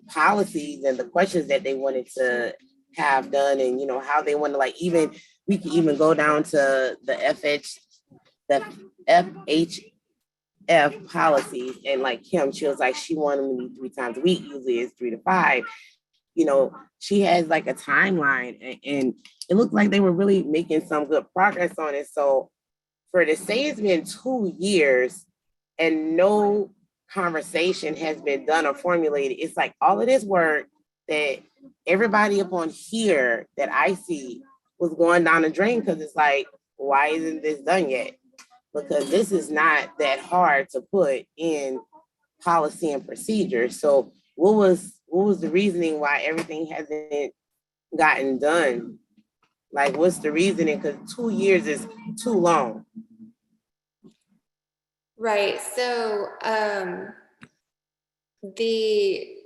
policies and the questions that they wanted to have done, and you know how they want to, like, even we can even go down to the FHF policies, and like Kim, she was like, she wanted me 3 times a week, usually it's 3 to 5. You know, she has like a timeline, and it looked like they were really making some good progress on it. So for to say it's been 2 years and no conversation has been done or formulated, it's like all of this work that everybody up on here that I see was going down the drain, because it's like, why isn't this done yet? Because this is not that hard to put in policy and procedure. So what was the reasoning why everything hasn't gotten done? Like, what's the reasoning? Because 2 years is too long. Right, so the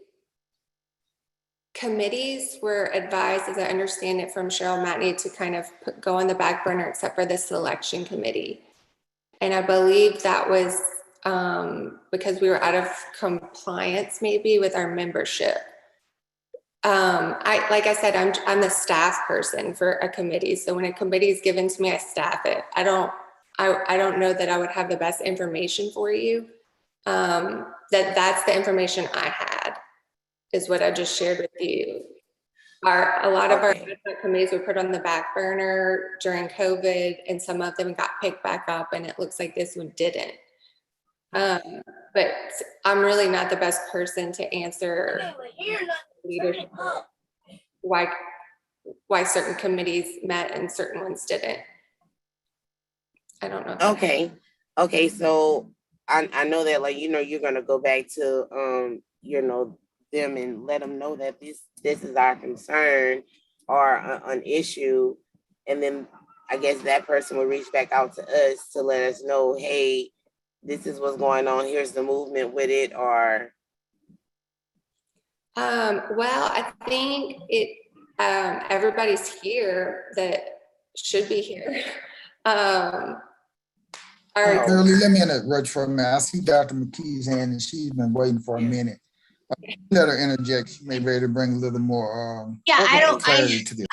committees were advised, as I understand it from Cheryl Matney, to kind of go on the back burner except for the selection committee. And I believe that was because we were out of compliance maybe with our membership. Like I said, I'm the staff person for a committee. So when a committee is given to me, I staff it. I don't know that I would have the best information for you. That's the information I had, is what I just shared with you. A lot of our committees were put on the back burner during COVID, and some of them got picked back up, and it looks like this one didn't. But I'm really not the best person to answer leadership, why certain committees met and certain ones didn't. I don't know. Okay. So I know that, like, you know, you're gonna go back to you know, them and let them know that this is our concern or an issue, and then I guess that person will reach back out to us to let us know, hey, this is what's going on, here's the movement with it. Or well, I think everybody's here that should be here. Early, let me interrupt for a minute. I see Dr. McKee's hand, and she's been waiting for a minute. Let her interject. She may be able to bring a little more clarity to this.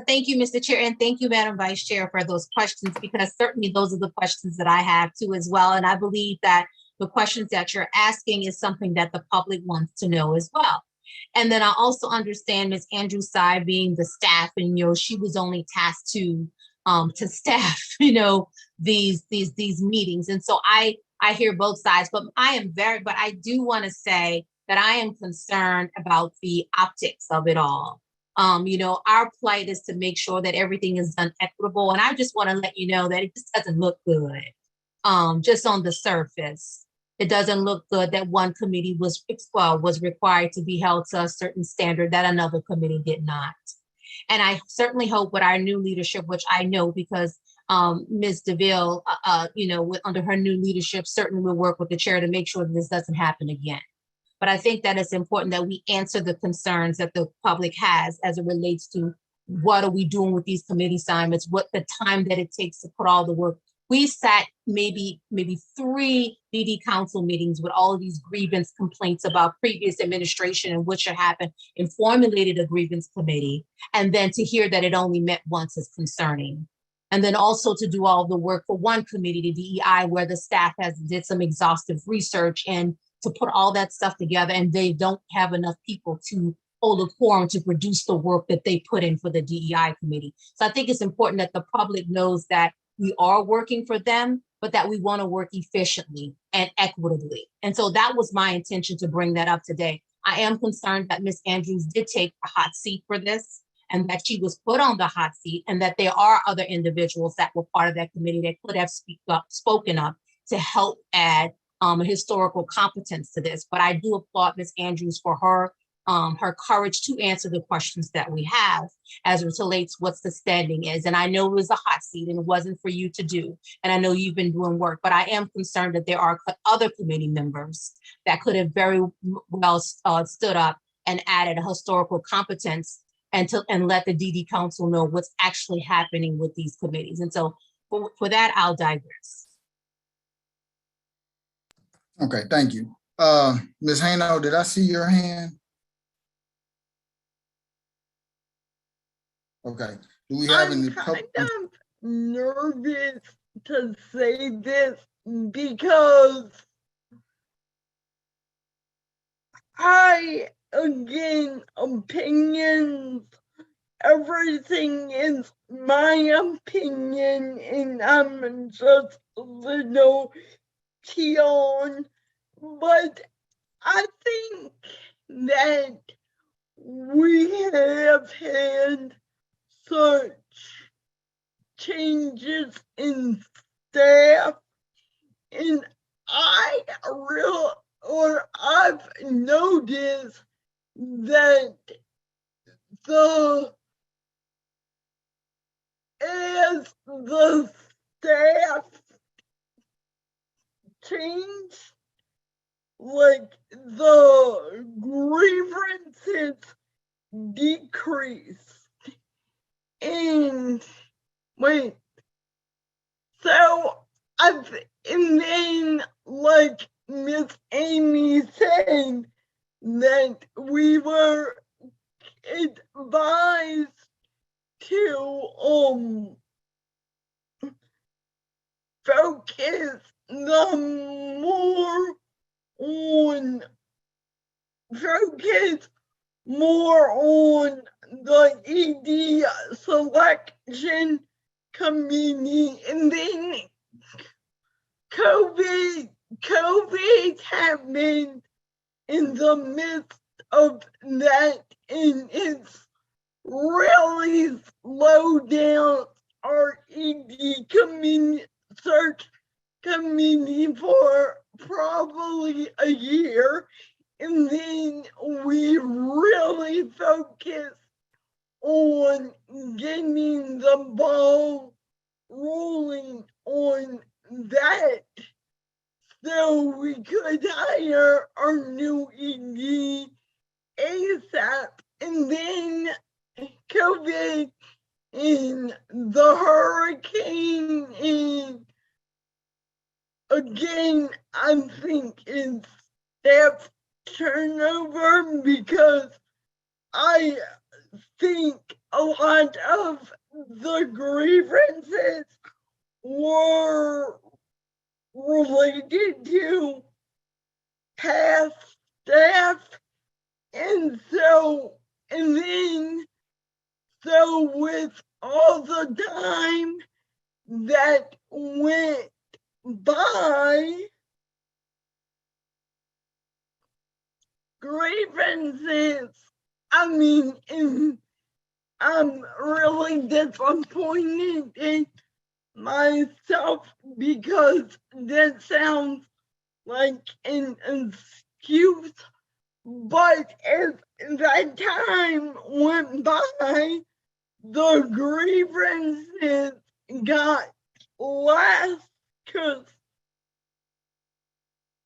Thank you, Mr. Chair, and thank you, Madam Vice Chair, for those questions, because certainly those are the questions that I have too as well. And I believe that the questions that you're asking is something that the public wants to know as well. And then I also understand Ms. Andrew Sy being the staff, and you know, she was only tasked to staff, you know, these meetings. And so I hear both sides, but I do want to say that I am concerned about the optics of it all. Our plight is to make sure that everything is done equitable. And I just want to let you know that it just doesn't look good. Just on the surface, it doesn't look good that one committee was required to be held to a certain standard that another committee did not. And I certainly hope with our new leadership, which I know because Ms. DeVille, under her new leadership, certainly will work with the chair to make sure that this doesn't happen again. But I think that it's important that we answer the concerns that the public has as it relates to what are we doing with these committee assignments, what the time that it takes to put all the work. We sat maybe 3 DD council meetings with all of these grievance complaints about previous administration and what should happen, and formulated a grievance committee. And then to hear that it only met once is concerning. And then also to do all the work for one committee, the DEI, where the staff did some exhaustive research and to put all that stuff together, and they don't have enough people to hold a quorum to produce the work that they put in for the DEI committee. So I think it's important that the public knows that we are working for them, but that we want to work efficiently and equitably. And so that was my intention to bring that up today. I am concerned that Ms. Andrews did take a hot seat for this, and that she was put on the hot seat, and that there are other individuals that were part of that committee that could have spoken up to help add a historical competence to this. But I do applaud Ms. Andrews for her courage to answer the questions that we have as it relates what's the standing is. And I know it was a hot seat and it wasn't for you to do. And I know you've been doing work, but I am concerned that there are other committee members that could have very well stood up and added a historical competence and let the DD Council know what's actually happening with these committees. And so for that, I'll digress. Okay, thank you. Ms. Hayno, did I see your hand? Okay, do we have any? I'm kind of nervous to say this because again, opinions, everything is my opinion, and I'm just a little on, but I think that we have had such changes in staff, and I've noticed that as the staff change, like the grievances decrease. And wait, so and then like Miss Amy said that we were advised to focus more on the ED selection committee, and then COVID happened in the midst of that, and it's really slowed down our ED committee search committee for probably a year. And then we really focused on getting the ball rolling on that so we could hire our new ED ASAP. And then COVID and the hurricane, and again, I think it's staff turnover, because I think a lot of the grievances were related to past staff, and then with all the time that went by, grievances, I mean, in I'm really disappointed in myself because that sounds like an excuse, but as that time went by, the grievances got less because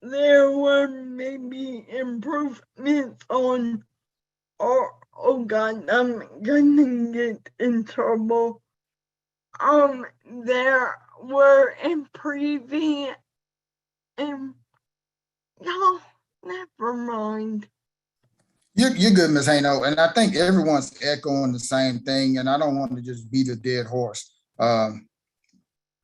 there were maybe improvements on, or oh god, I'm gonna get in trouble. There were improving, and no, never mind. You're good, Ms. Hayno, and I think everyone's echoing the same thing, and I don't want to just beat a dead horse.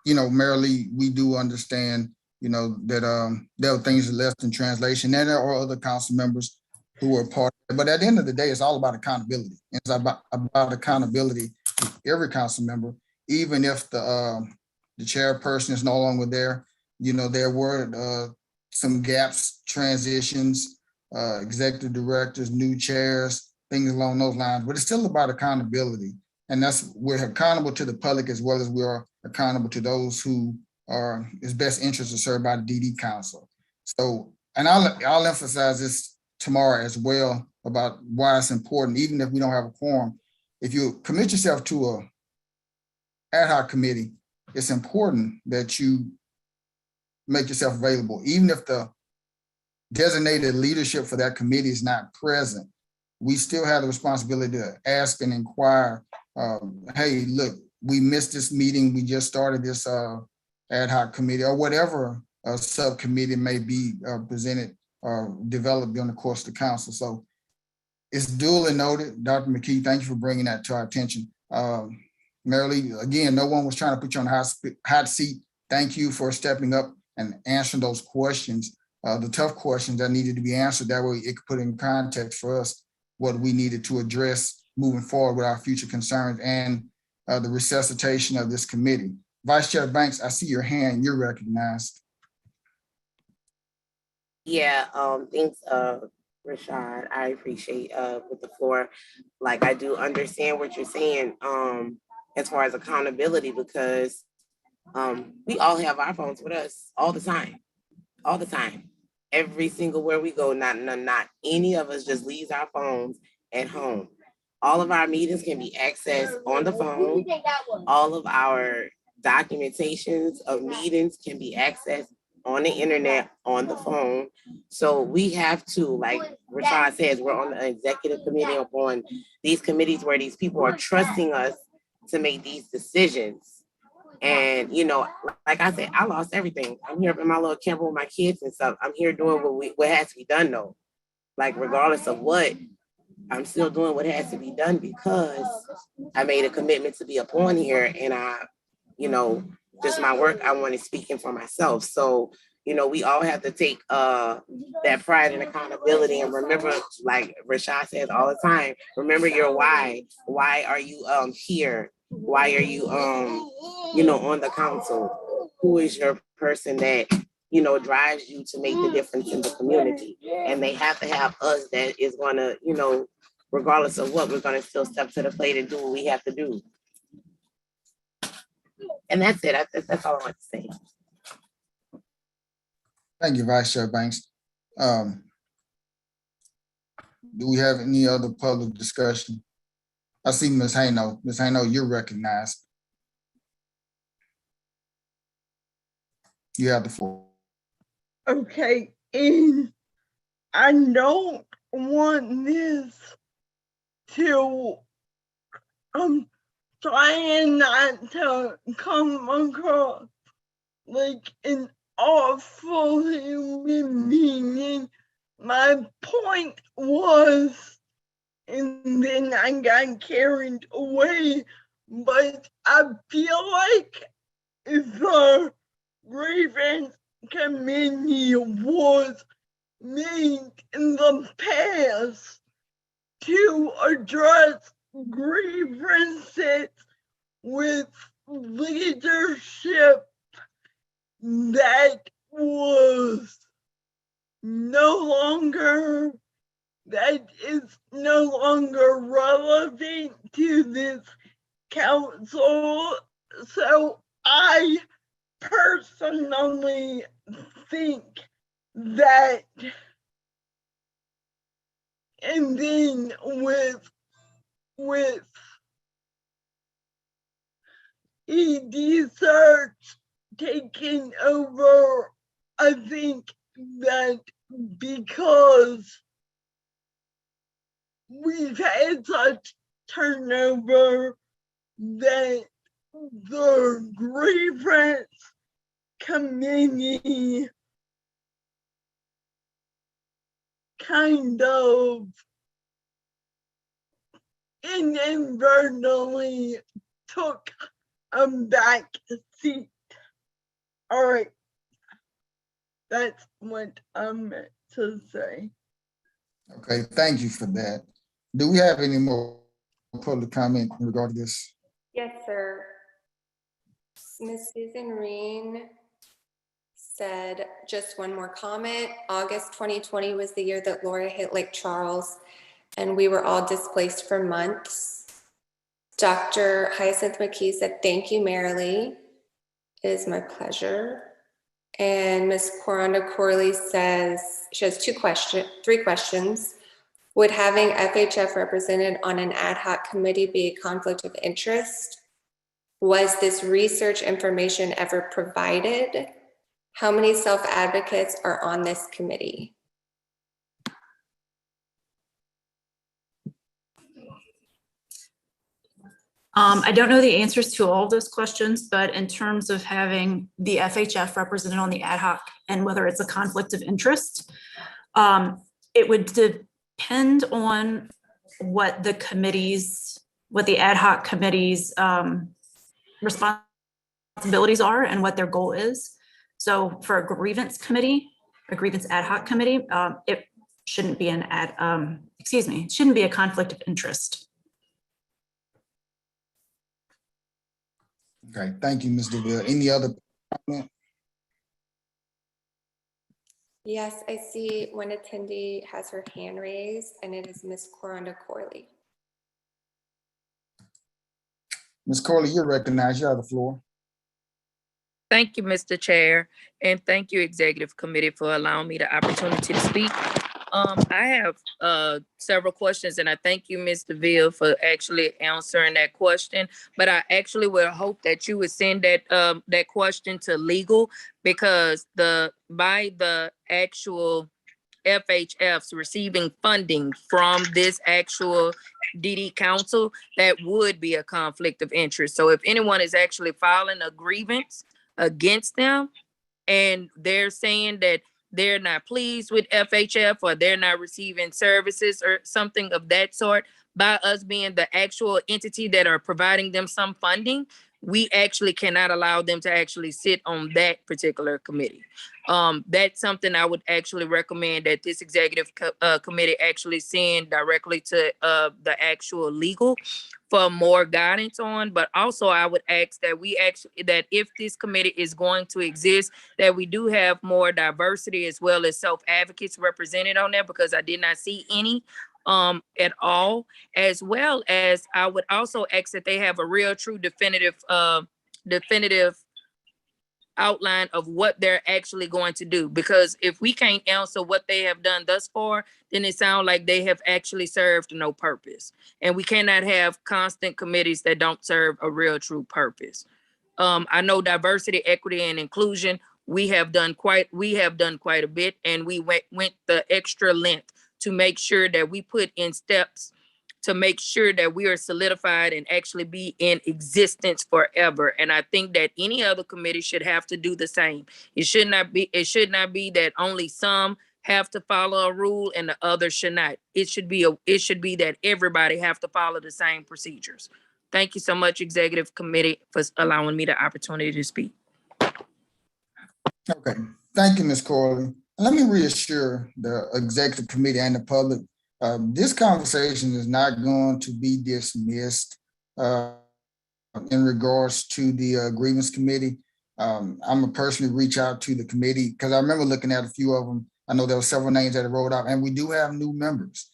Merely, we do understand, that there are things left in translation, and there are other council members who are part of it. But at the end of the day, it's all about accountability. It's about accountability to every council member, even if the chairperson is no longer there. There were some gaps, transitions, executive directors, new chairs, things along those lines, but it's still about accountability. And we're accountable to the public as well as we are accountable to those who are his best interests are served by the DD Council. So, and I'll emphasize this tomorrow as well about why it's important, even if we don't have a quorum. If you commit yourself to a ad hoc committee, it's important that you make yourself available, even if the designated leadership for that committee is not present. We still have the responsibility to ask and inquire, hey, look, we missed this meeting. We just started this ad hoc committee or whatever subcommittee may be presented or developed during the course of the council. So it's duly noted. Dr. McKee, thank you for bringing that to our attention. Marilee, again, no one was trying to put you on the hot seat. Thank you for stepping up and answering those questions, the tough questions that needed to be answered. That way it could put in context for us what we needed to address moving forward with our future concerns and the resuscitation of this committee. Vice Chair Banks, I see your hand. You're recognized. Yeah, thanks, Rashad. I appreciate with the floor. Like, I do understand what you're saying as far as accountability, because we all have our phones with us all the time, every single where we go. Not any of us just leaves our phones at home. All of our meetings can be accessed on the phone. All of our documentations of meetings can be accessed on the internet, on the phone. So we have to, like Rashad says, we're on the executive committee, on these committees where these people are trusting us to make these decisions. And, like I said, I lost everything. I'm here in my little camper with my kids and stuff. I'm here doing what has to be done though. Like, regardless of what, I'm still doing what has to be done because I made a commitment to be up on here, and just my work, I want to speak in for myself. So, we all have to take that pride and accountability, and remember, like Rashad says all the time, remember your why. Why are you here? Why are you on the council? Who is your person that drives you to make the difference in the community? And they have to have us that is going to, regardless of what, we're going to still step to the plate and do what we have to do. And that's it. That's all I want to say. Thank you, Vice Chair Banks. Do we have any other public discussion? I see Ms. Hayno. Ms. Hayno, you're recognized. You have the floor. Okay, and I don't want this to trying not to come across like an awful human being. My point was, and then I got carried away, but I feel like the Grievance Committee was made in the past to address grievances with leadership that was no longer that is no longer relevant to this council. So I personally think that, and then with ED search taking over, I think that because we've had such turnover, that the Grievance Committee kind of inadvertently took a back seat. All right, that's what I meant to say. Okay, thank you for that. Do we have any more public comment in regard to this? Yes, sir. Ms. Susan Reen said, just one more comment. August 2020 was the year that Laura hit Lake Charles and we were all displaced for months. Dr. Hyacinth McKee said, thank you, Marilee. It is my pleasure. And Ms. Coranda Corley says, she has three questions. Would having FHF represented on an ad hoc committee be a conflict of interest? Was this research information ever provided? How many self-advocates are on this committee? I don't know the answers to all of those questions, but in terms of having the FHF represented on the ad hoc and whether it's a conflict of interest, it would depend on what the ad hoc committee's responsibilities are and what their goal is. So for a grievance committee, a grievance ad hoc committee, it shouldn't be it shouldn't be a conflict of interest. Okay, thank you, Ms. DeVille. Any other comment? Yes, I see one attendee has her hand raised and it is Ms. Coranda Corley. Ms. Corley, you're recognized. You have the floor. Thank you, Mr. Chair, and thank you, Executive Committee, for allowing me the opportunity to speak. I have several questions, and I thank you, Ms. DeVille, for actually answering that question. But I actually would hope that you would send that question to legal, because by the actual FHFs receiving funding from this actual DD council, that would be a conflict of interest. So if anyone is actually filing a grievance against them and they're saying that they're not pleased with FHF or they're not receiving services or something of that sort, by us being the actual entity that are providing them some funding, we actually cannot allow them to actually sit on that particular committee. That's something I would actually recommend that this executive committee actually send directly to the actual legal for more guidance on. But also I would ask that that if this committee is going to exist, that we do have more diversity as well as self-advocates represented on there, because I did not see any at all, as well as I would also ask that they have a real true definitive outline of what they're actually going to do. Because if we can't answer what they have done thus far, then it sounds like they have actually served no purpose. And we cannot have constant committees that don't serve a real true purpose. I know diversity, equity, and inclusion, we have done quite a bit, and we went the extra length to make sure that we put in steps to make sure that we are solidified and actually be in existence forever. And I think that any other committee should have to do the same. It should not be that only some have to follow a rule and the others should not. It should be that everybody have to follow the same procedures. Thank you so much, Executive Committee, for allowing me the opportunity to speak. Okay, thank you, Ms. Corley. Let me reassure the Executive Committee and the public, this conversation is not going to be dismissed in regards to the Grievance Committee. I'm gonna personally reach out to the committee, because I remember looking at a few of them. I know there were several names that rolled out, and we do have new members.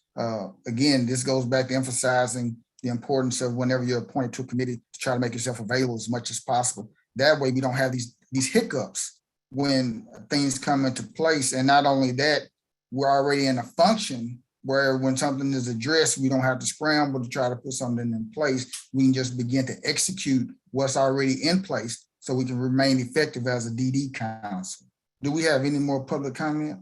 Again, this goes back to emphasizing the importance of whenever you're appointed to a committee to try to make yourself available as much as possible. That way we don't have these hiccups when things come into place. And not only that, we're already in a function where when something is addressed, we don't have to scramble to try to put something in place. We can just begin to execute what's already in place so we can remain effective as a DD council. Do we have any more public comment?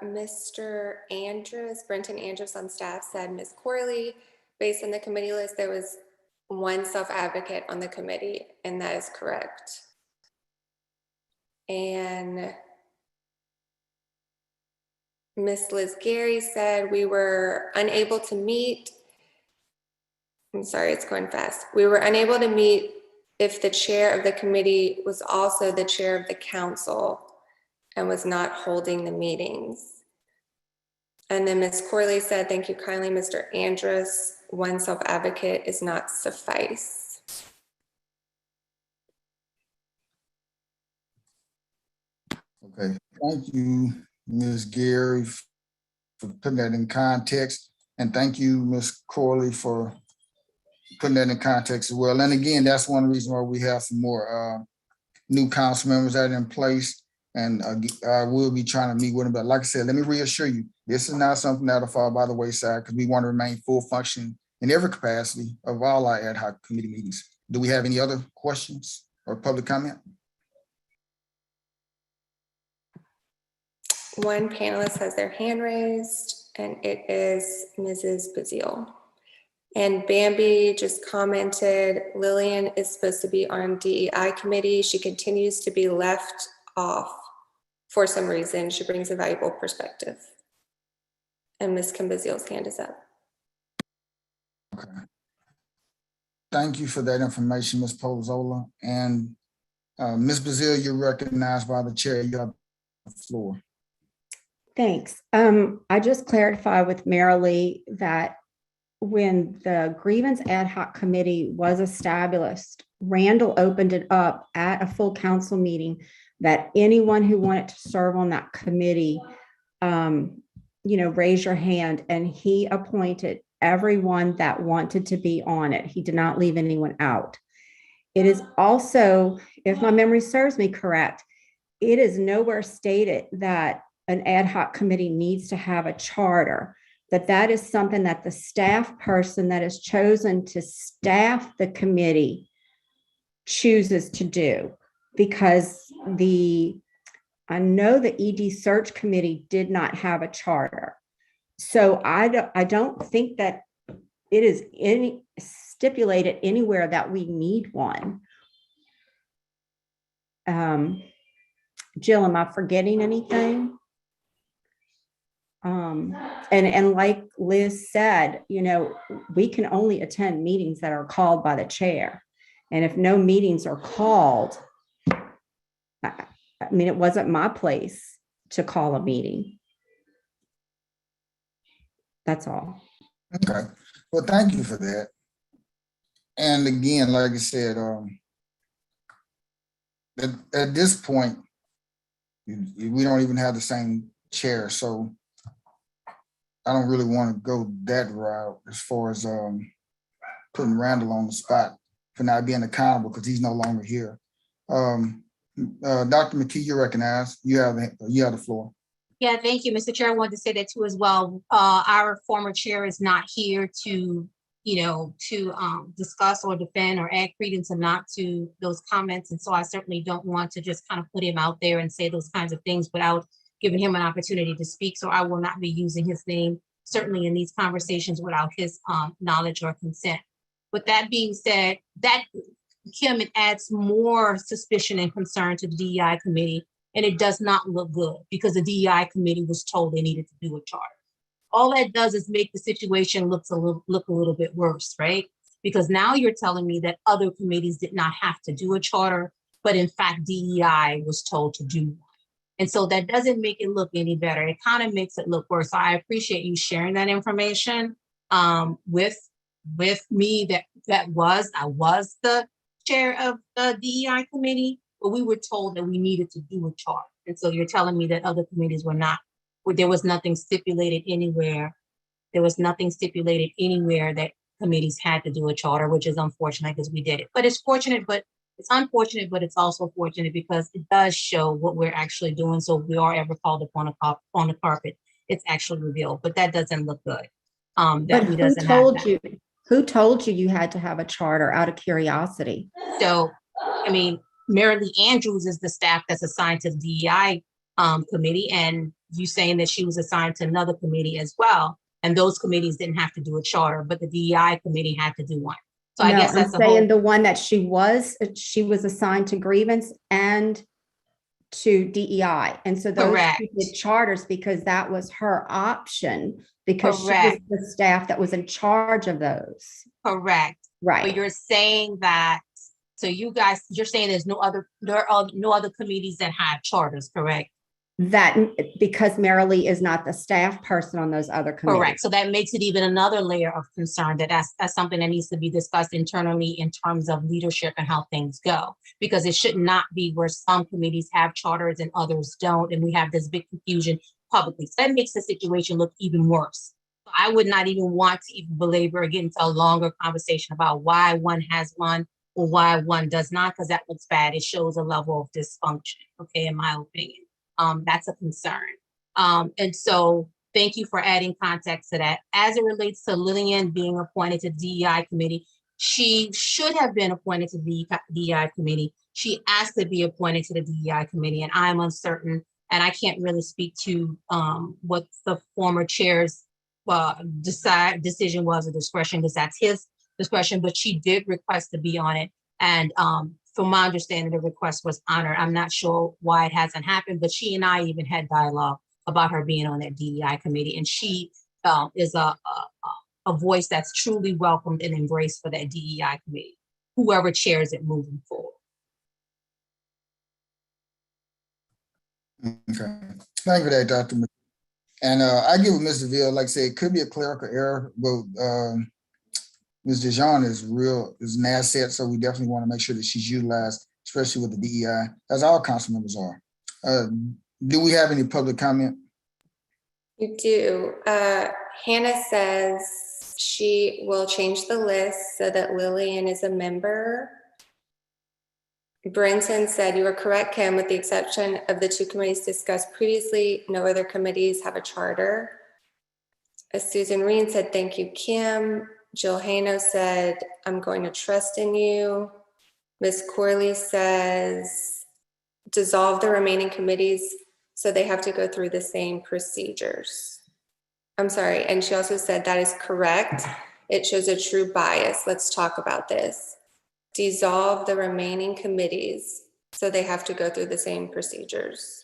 Mr. Andrews, Brenton Andrews on staff said, Ms. Corley, based on the committee list, there was one self-advocate on the committee, and that is correct. And Ms. Liz Gary said we were unable to meet. I'm sorry, it's going fast. We were unable to meet if the chair of the committee was also the chair of the council and was not holding the meetings. And then Ms. Corley said, thank you kindly, Mr. Andrus, one self-advocate is not suffice. Okay, thank you, Ms. Gary, for putting that in context. And thank you, Ms. Corley, for putting that in context as well. And again, that's one reason why we have some more new council members that are in place. And we'll be trying to meet with them. But like I said, let me reassure you, this is not something that'll fall by the wayside because we want to remain full function in every capacity of all our ad hoc committee meetings. Do we have any other questions or public comment? One panelist has their hand raised, and it is Mrs. Bazile. And Bambi just commented, Lillian is supposed to be on DEI committee. She continues to be left off for some reason. She brings a valuable perspective. And Ms. Kim Bazile's hand is up. Okay. Thank you for that information, Ms. Pozzola. And Ms. Bazile, you're recognized by the chair. You have the floor. Thanks. I just clarified with Marilee that when the Grievance Ad Hoc Committee was established, Randall opened it up at a full council meeting that anyone who wanted to serve on that committee, raise your hand, and he appointed everyone that wanted to be on it. He did not leave anyone out. It is also, if my memory serves me correct, it is nowhere stated that an ad hoc committee needs to have a charter, that is something that the staff person that is chosen to staff the committee chooses to do. Because I know the ED search committee did not have a charter. So I don't think that it is stipulated anywhere that we need one. Jill, am I forgetting anything? And like Liz said, we can only attend meetings that are called by the chair. And if no meetings are called, it wasn't my place to call a meeting. That's all. Okay. Well, thank you for that. And again, like I said, at this point, we don't even have the same chair. So I don't really want to go that route as far as putting Randall on the spot for not being accountable because he's no longer here. Dr. McKee, you're recognized. You have the floor. Yeah, thank you, Mr. Chair. I wanted to say that too as well. Our former chair is not here to discuss or defend or add credence or not to those comments. And so I certainly don't want to just kind of put him out there and say those kinds of things without giving him an opportunity to speak. So I will not be using his name, certainly in these conversations, without his knowledge or consent. With that being said, that Kim, it adds more suspicion and concern to the DEI committee, and it does not look good because the DEI committee was told they needed to do a charter. All that does is make the situation look a little bit worse, right? Because now you're telling me that other committees did not have to do a charter, but in fact, DEI was told to do one. And so that doesn't make it look any better. It kind of makes it look worse. So I appreciate you sharing that information with me. I was the chair of the DEI committee but we were told that we needed to do a charter. And so you're telling me that other committees were not, there was nothing stipulated anywhere. There was nothing stipulated anywhere that committees had to do a charter, which is unfortunate because we did it. But it's fortunate, but it's unfortunate, but it's also fortunate because it does show what we're actually doing. So if we are ever called upon on the carpet, it's actually revealed, but that doesn't look good. But who told you you had to have a charter out of curiosity? So, I mean, Mary Lee Andrews is the staff that's assigned to the DEI committee, and you saying that she was assigned to another committee as well. And those committees didn't have to do a charter, but the DEI committee had to do one. So No, I guess that's I'm saying the one that she was assigned to grievance and to DEI. And so those two did charters because that was her option, because she was the staff that was in charge of those. Correct. Right. But you're saying that, so you guys, you're saying there are no other committees that have charters, correct? That because Mary Lee is not the staff person on those other committees. Correct. So that makes it even another layer of concern that's something that needs to be discussed internally in terms of leadership and how things go, because it should not be where some committees have charters and others don't, and we have this big confusion publicly. So that makes the situation look even worse. So I would not even want to even belabor or get into a longer conversation about why one has one or why one does not, because that looks bad. It shows a level of dysfunction, okay, in my opinion. That's a concern. And so thank you for adding context to that. As it relates to Lillian being appointed to the DEI committee, she should have been appointed to the DEI committee. She asked to be appointed to the DEI committee, and I'm uncertain, and I can't really speak to what the former chair's decision was or discretion, because that's his discretion, but she did request to be on it. And from my understanding, the request was honored. I'm not sure why it hasn't happened, but she and I even had dialogue about her being on that DEI committee. And she is a voice that's truly welcomed and embraced for that DEI committee, whoever chairs it moving forward. Okay, thank you for that, Dr. McKee. And I give Ms. DeVille, like I said, it could be a clerical error, but Ms. Dijon is an asset, so we definitely want to make sure that she's utilized, especially with the DEI, as all council members are. Do we have any public comment? You do. Hannah says she will change the list so that Lillian is a member. Brenton said, you are correct, Kim, with the exception of the two committees discussed previously, no other committees have a charter. Susan Reen said, thank you, Kim. Jill Hano said, I'm going to trust in you. Ms. Corley says, dissolve the remaining committees so they have to go through the same procedures. I'm sorry, and she also said that is correct. It shows a true bias. Let's talk about this. Dissolve the remaining committees so they have to go through the same procedures.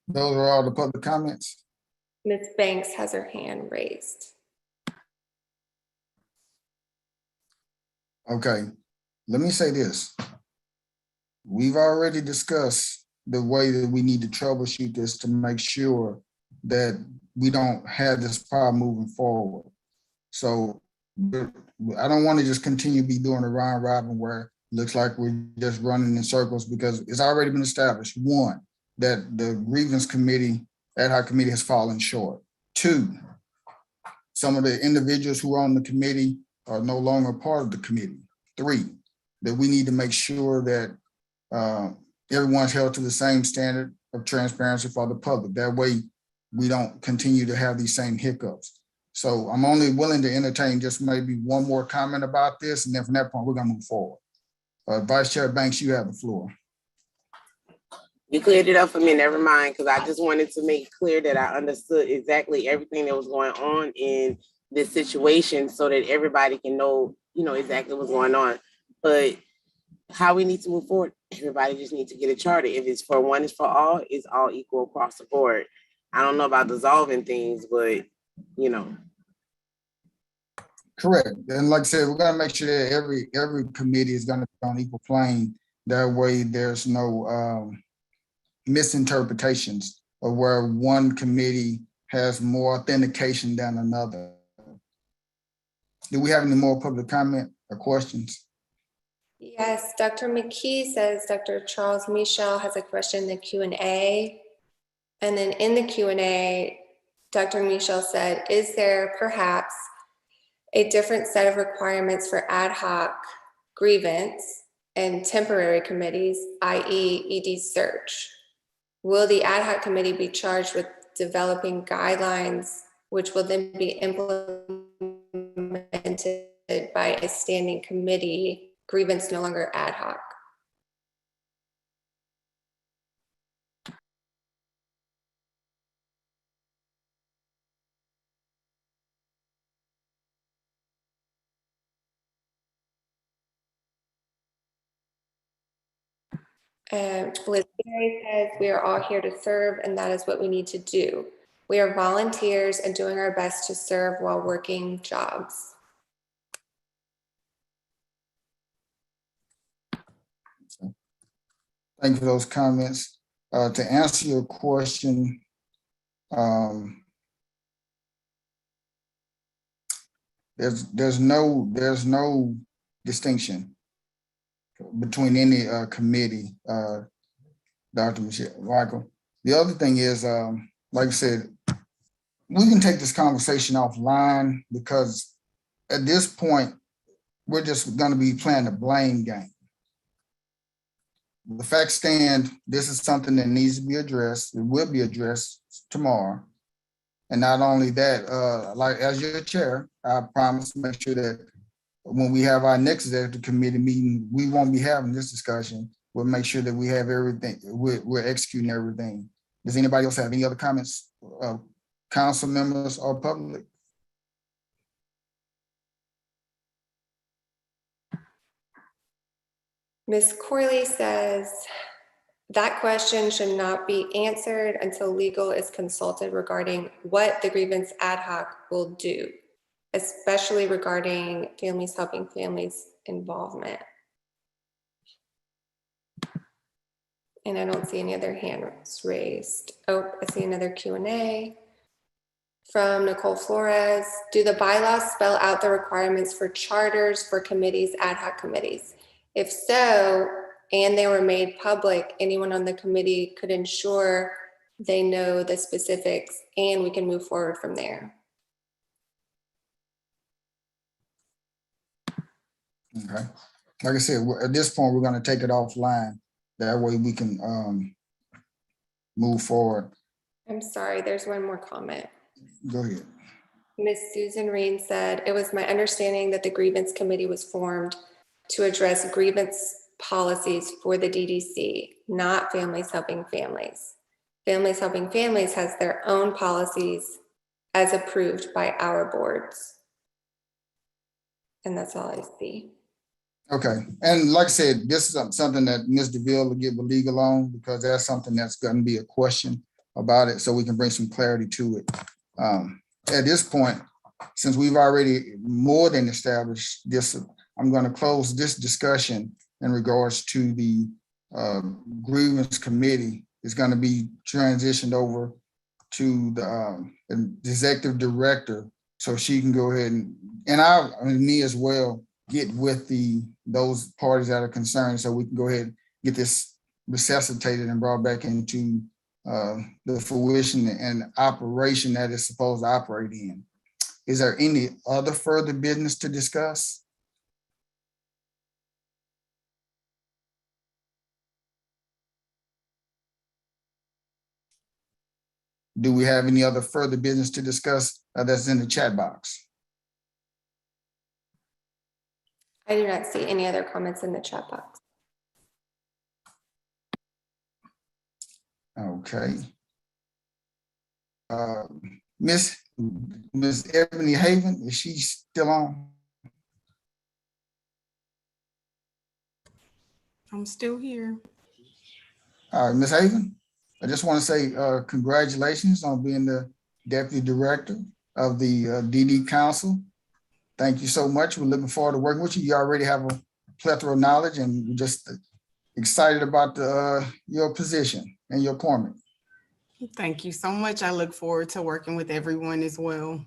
Those are all the public comments. Ms. Banks has her hand raised. Okay, let me say this. We've already discussed the way that we need to troubleshoot this to make sure that we don't have this problem moving forward. So I don't want to just continue to be doing a round robin where it looks like we're just running in circles, because it's already been established. One, that the Grievance Committee, Ad Hoc Committee has fallen short. Two, some of the individuals who are on the committee are no longer part of the committee. Three, that we need to make sure that everyone's held to the same standard of transparency for the public. That way we don't continue to have these same hiccups. So I'm only willing to entertain just maybe one more comment about this, and then from that point, we're gonna move forward. Vice Chair Banks, you have the floor. You cleared it up for me, never mind, because I just wanted to make clear that I understood exactly everything that was going on in this situation so that everybody can know, exactly what's going on. But how we need to move forward, everybody just needs to get a charter. If it's for one, it's for all, it's all equal across the board. I don't know about dissolving things, but, Correct. And like I said, we're gonna make sure that every committee is gonna be on equal plane. That way there's no misinterpretations of where one committee has more authentication than another. Do we have any more public comment or questions? Yes, Dr. McKee says Dr. Charles Michel has a question in the Q&A. And then in the Q&A, Dr. Michel said, is there perhaps a different set of requirements for ad hoc grievance and temporary committees, i.e. ED search? Will the ad hoc committee be charged with developing guidelines, which will then be implemented by a standing committee, grievance no longer ad hoc? Liz Berry says we are all here to serve, and that is what we need to do. We are volunteers and doing our best to serve while working jobs. Thank you for those comments. To answer your question, there's no distinction between any committee, Dr. Michael. The other thing is, like I said, we can take this conversation offline because at this point, we're just going to be playing the blame game. The facts stand, this is something that needs to be addressed. It will be addressed tomorrow. And not only that, like as your chair, I promise to make sure that when we have our next executive committee meeting, we won't be having this discussion. We'll make sure that we have everything, we're executing everything. Does anybody else have any other comments, council members or public? Ms. Corley says that question should not be answered until legal is consulted regarding what the grievance ad hoc will do, especially regarding families helping families involvement. And I don't see any other hands raised. Oh, I see another Q&A from Nicole Flores. Do the bylaws spell out the requirements for charters for committees, ad hoc committees? If so, and they were made public, anyone on the committee could ensure they know the specifics and we can move forward from there. Okay. Like I said, at this point, we're going to take it offline. That way we can move forward. I'm sorry, there's one more comment. Go ahead. Ms. Susan Reen said, it was my understanding that the grievance committee was formed to address grievance policies for the DDC, not Families Helping Families. Families Helping Families has their own policies as approved by our boards. And that's all I see. Okay, and like I said, this is something that Ms. DeVille will get with legal on because that's something that's going to be a question about it so we can bring some clarity to it. At this point, since we've already more than established this, I'm going to close this discussion in regards to the Grievance Committee. It's going to be transitioned over to the executive director so she can go ahead and me as well, get with those parties that are concerned so we can go ahead and get this resuscitated and brought back into the fruition and operation that it's supposed to operate in. Is there any other further business to discuss? Do we have any other further business to discuss that's in the chat box? I do not see any other comments in the chat box. Okay. Miss Ebony Haven, is she still on? I'm still here. All right, Miss Haven, I just want to say congratulations on being the Deputy Director of the DD Council. Thank you so much. We're looking forward to working with you. You already have a plethora of knowledge and we're just excited about your position and your appointment. Thank you so much. I look forward to working with everyone as well.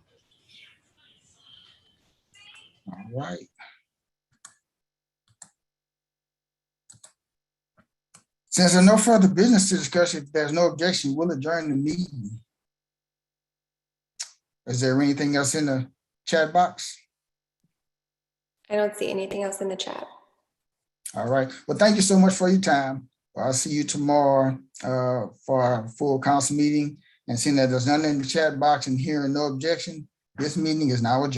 All right. Since there's no further business to discuss, if there's no objection, we'll adjourn the meeting. Is there anything else in the chat box? I don't see anything else in the chat. All right. Well, thank you so much for your time. I'll see you tomorrow for our full council meeting. And seeing that there's none in the chat box and hearing no objection, this meeting is now adjourned.